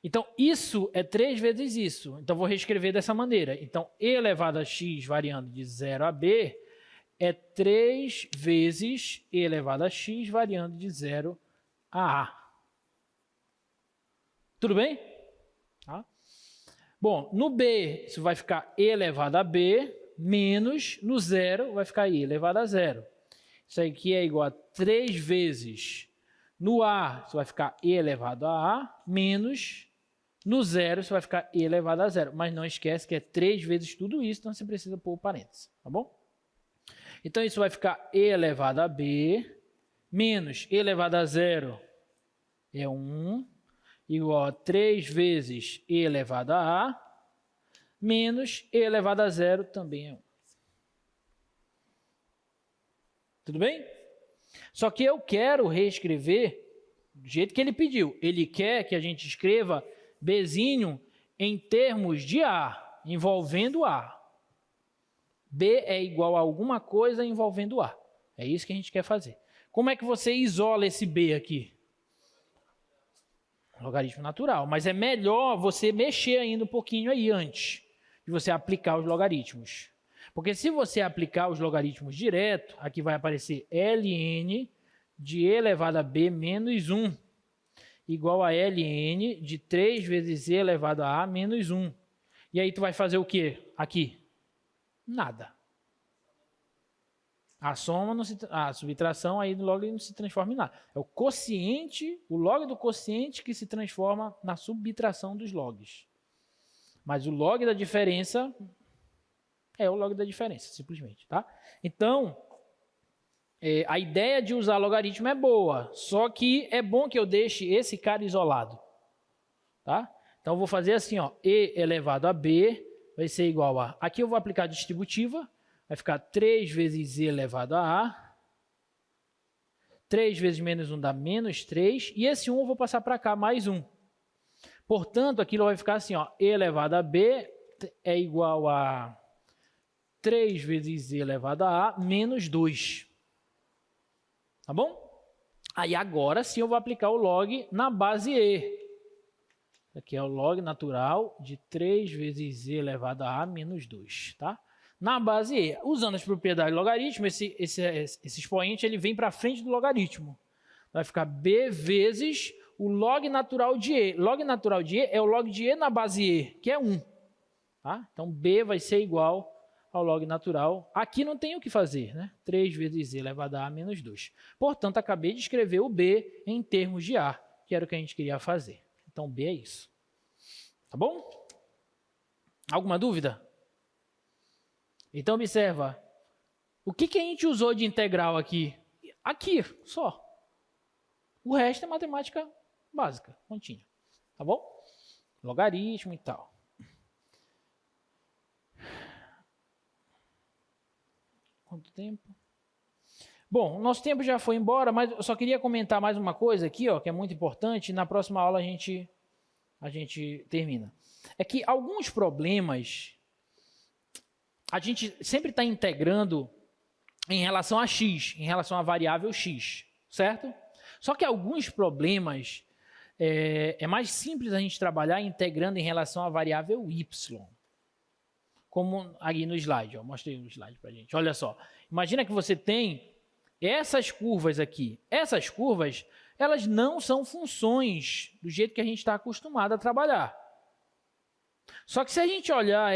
Então, isso é 3 vezes isso. Então, vou reescrever dessa maneira. Então, e elevado a x variando de 0 a b é 3 vezes e elevado a x variando de 0 a a. Tudo bem? Tá? Bom, no b, isso vai ficar e elevado a b, menos no 0 vai ficar e elevado a 0. Isso aqui é igual a 3 vezes no a, isso vai ficar e elevado a a, menos no 0, isso vai ficar e elevado a 0. Mas não esquece que é 3 vezes tudo isso, então você precisa pôr o parênteses, tá bom? Então, isso vai ficar e elevado a b, menos e elevado a 0 é 1, igual a 3 vezes e elevado a a, menos e elevado a 0 também é 1. Tudo bem? Só que eu quero reescrever do jeito que ele pediu. Ele quer que a gente escreva bzinho em termos de a, envolvendo a. B é igual a alguma coisa envolvendo a. É isso que a gente quer fazer. Como é que você isola esse b aqui? Logaritmo natural. Mas é melhor você mexer ainda um pouquinho aí antes de você aplicar os logaritmos. Porque se você aplicar os logaritmos direto, aqui vai aparecer ln de e elevado a b menos 1 igual a ln de 3 vezes e elevado a menos 1. E aí tu vai fazer o quê aqui? Nada. A soma, não se, a subtração aí do log não se transforma em nada. É o quociente, o log do quociente que se transforma na subtração dos logs. Mas o log da diferença é o log da diferença, simplesmente, tá? Então, a ideia de usar logaritmo é boa, só que é bom que eu deixe esse cara isolado, tá? Então, eu vou fazer assim, ó, e elevado a b vai ser igual a... Aqui eu vou aplicar a distributiva, vai ficar 3 vezes e elevado a a. 3 vezes menos 1 dá menos 3. E esse 1 eu vou passar para cá, mais 1. Portanto, aquilo vai ficar assim, ó, e elevado a b é igual a 3 vezes e elevado a a menos 2. Tá bom? Aí agora sim eu vou aplicar o log na base e. Aqui é o log natural de 3 vezes e elevado a menos 2, tá? Na base e. Usando as propriedades do logaritmo, esse expoente ele vem para frente do logaritmo. Vai ficar b vezes o log natural de e. Log natural de e é o log de e na base e, que é 1. Tá? Então, b vai ser igual ao log natural. Aqui não tem o que fazer, né? 3 vezes e elevado a menos 2. Portanto, acabei de escrever o b em termos de a, que era o que a gente queria fazer. Então, b é isso. Tá bom? Alguma dúvida? Então, observa. O que a gente usou de integral aqui? Aqui, só. O resto é matemática básica, contínua. Tá bom? Logaritmo e tal. Quanto tempo? Bom, nosso tempo já foi embora, mas eu só queria comentar mais uma coisa aqui, ó, que é muito importante. Na próxima aula a gente termina. É que alguns problemas a gente sempre está integrando em relação a x, em relação à variável x, certo? Só que alguns problemas é mais simples a gente trabalhar integrando em relação à variável y. Como aqui no slide, ó, mostrei um slide para a gente. Olha só, imagina que você tem essas curvas aqui. Essas curvas, elas não são funções do jeito que a gente está acostumado a trabalhar. Só que se a gente olhar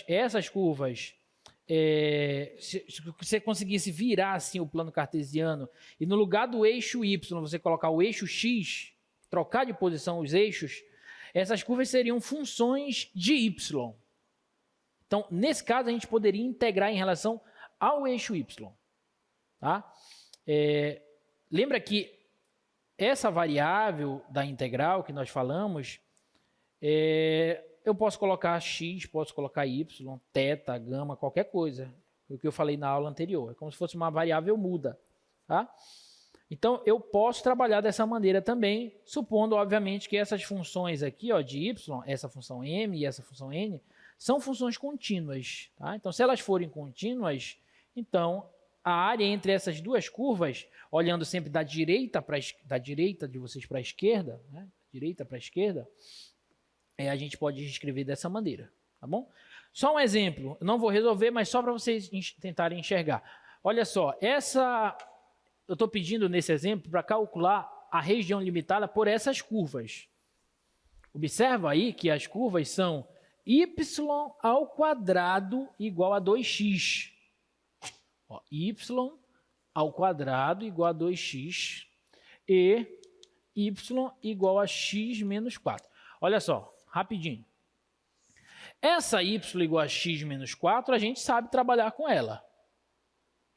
essas curvas, se você conseguisse virar assim o plano cartesiano e no lugar do eixo y você colocar o eixo x, trocar de posição os eixos, essas curvas seriam funções de y. Então, nesse caso, a gente poderia integrar em relação ao eixo y. Tá? Lembra que essa variável da integral que nós falamos, eu posso colocar x, posso colocar y, θ, gama, qualquer coisa. O que eu falei na aula anterior. É como se fosse uma variável muda. Tá? Então, eu posso trabalhar dessa maneira também, supondo, obviamente, que essas funções aqui, ó, de y, essa função m e essa função n, são funções contínuas. Tá? Então, se elas forem contínuas, então a área entre essas duas curvas, olhando sempre da direita de vocês para a esquerda, né? Direita para a esquerda, a gente pode escrever dessa maneira. Tá bom? Só um exemplo, eu não vou resolver, mas só para vocês tentarem enxergar. Olha só, eu estou pedindo nesse exemplo para calcular a região limitada por essas curvas. Observa aí que as curvas são y ao quadrado igual a 2x. Ó, y ao quadrado igual a 2x e y igual a x menos 4. Olha só, rapidinho. Essa y igual a x menos 4, a gente sabe trabalhar com ela.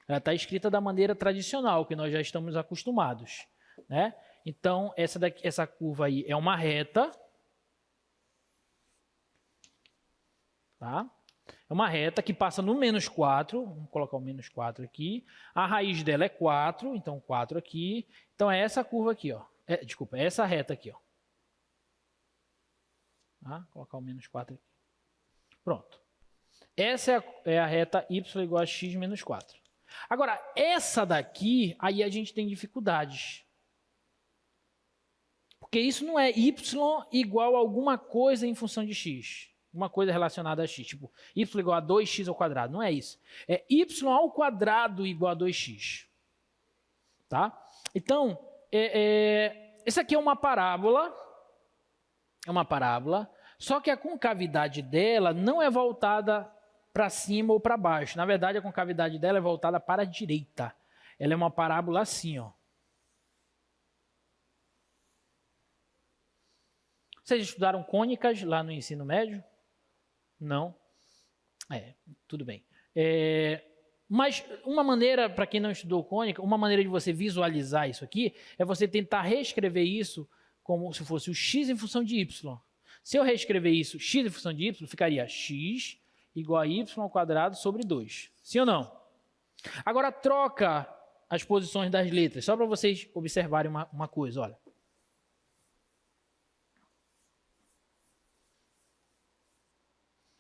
Ela está escrita da maneira tradicional, que nós já estamos acostumados. Né? Então, essa curva aí é uma reta. Tá? É uma reta que passa no menos 4, vamos colocar o menos 4 aqui, a raiz dela é 4, então 4 aqui, então é essa curva aqui, ó. Desculpa, é essa reta aqui, ó. Tá? Vou colocar o menos 4 aqui. Pronto. Essa é a reta y igual a x menos 4. Agora, essa daqui, aí a gente tem dificuldades. Porque isso não é y igual a alguma coisa em função de x. Uma coisa relacionada a x, tipo y igual a 2x ao quadrado, não é isso. É y ao quadrado igual a 2x. Tá? Então, essa aqui é uma parábola, só que a concavidade dela não é voltada para cima ou para baixo. Na verdade, a concavidade dela é voltada para a direita. Ela é uma parábola assim, ó. Vocês estudaram cônicas lá no ensino médio? Não? Tudo bem. Mas uma maneira, para quem não estudou cônica, uma maneira de você visualizar isso aqui é você tentar reescrever isso como se fosse o x em função de y. Se eu reescrever isso, x em função de y, ficaria x igual a y ao quadrado sobre 2. Sim ou não? Agora troca as posições das letras, só para vocês observarem uma coisa, olha.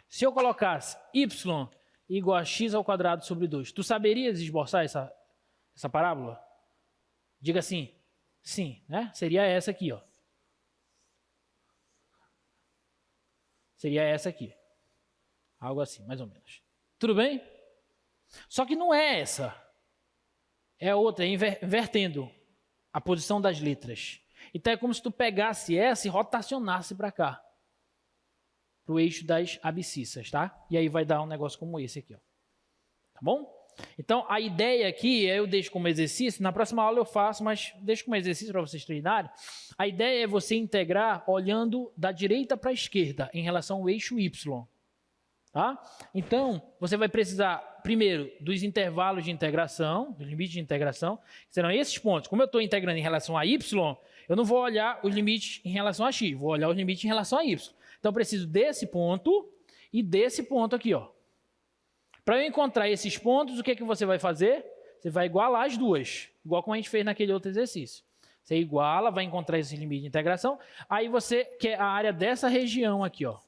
Se eu colocasse y igual a x ao quadrado sobre 2, tu saberias esboçar essa parábola? Diga assim, sim, né? Seria essa aqui, ó. Seria essa aqui. Algo assim, mais ou menos. Tudo bem? Só que não é essa. É outra, é invertendo a posição das letras. Então é como se tu pegasse essa e rotacionasse para cá. Para o eixo das abscissas, tá? E aí vai dar um negócio como esse aqui, ó. Tá bom? Então, a ideia aqui, eu deixo como exercício, na próxima aula eu faço, mas deixo como exercício para vocês treinarem. A ideia é você integrar olhando da direita para a esquerda, em relação ao eixo Y. Tá? Então, você vai precisar, primeiro, dos intervalos de integração, dos limites de integração, que serão esses pontos. Como eu estou integrando em relação a Y, eu não vou olhar os limites em relação a X, vou olhar os limites em relação a Y. Então, eu preciso desse ponto e desse ponto aqui, ó. Para eu encontrar esses pontos, o que é que você vai fazer? Você vai igualar as duas, igual como a gente fez naquele outro exercício. Você iguala, vai encontrar esse limite de integração, aí você quer a área dessa região aqui, ó.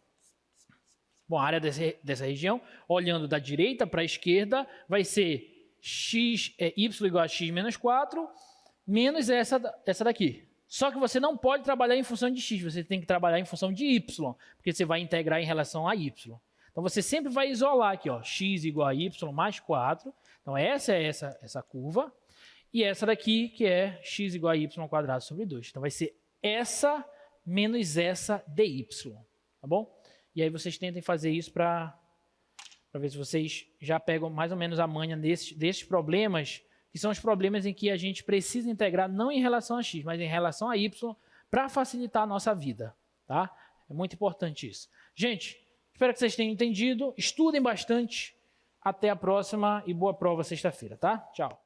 Bom, a área dessa região, olhando da direita para a esquerda, vai ser y igual a x menos 4, menos essa daqui. Só que você não pode trabalhar em função de x, você tem que trabalhar em função de y, porque você vai integrar em relação a y. Então, você sempre vai isolar aqui, ó, x igual a y mais 4. Então, essa é essa curva. E essa daqui, que é x igual a y quadrado sobre 2. Então, vai ser essa menos essa dy, tá bom? E aí, vocês tentem fazer isso para ver se vocês já pegam mais ou menos a manha desses problemas, que são os problemas em que a gente precisa integrar não em relação a x, mas em relação a y, para facilitar a nossa vida, tá? É muito importante isso. Gente, espero que vocês tenham entendido. Estudem bastante. Até a próxima e boa prova sexta-feira, tá? Tchau.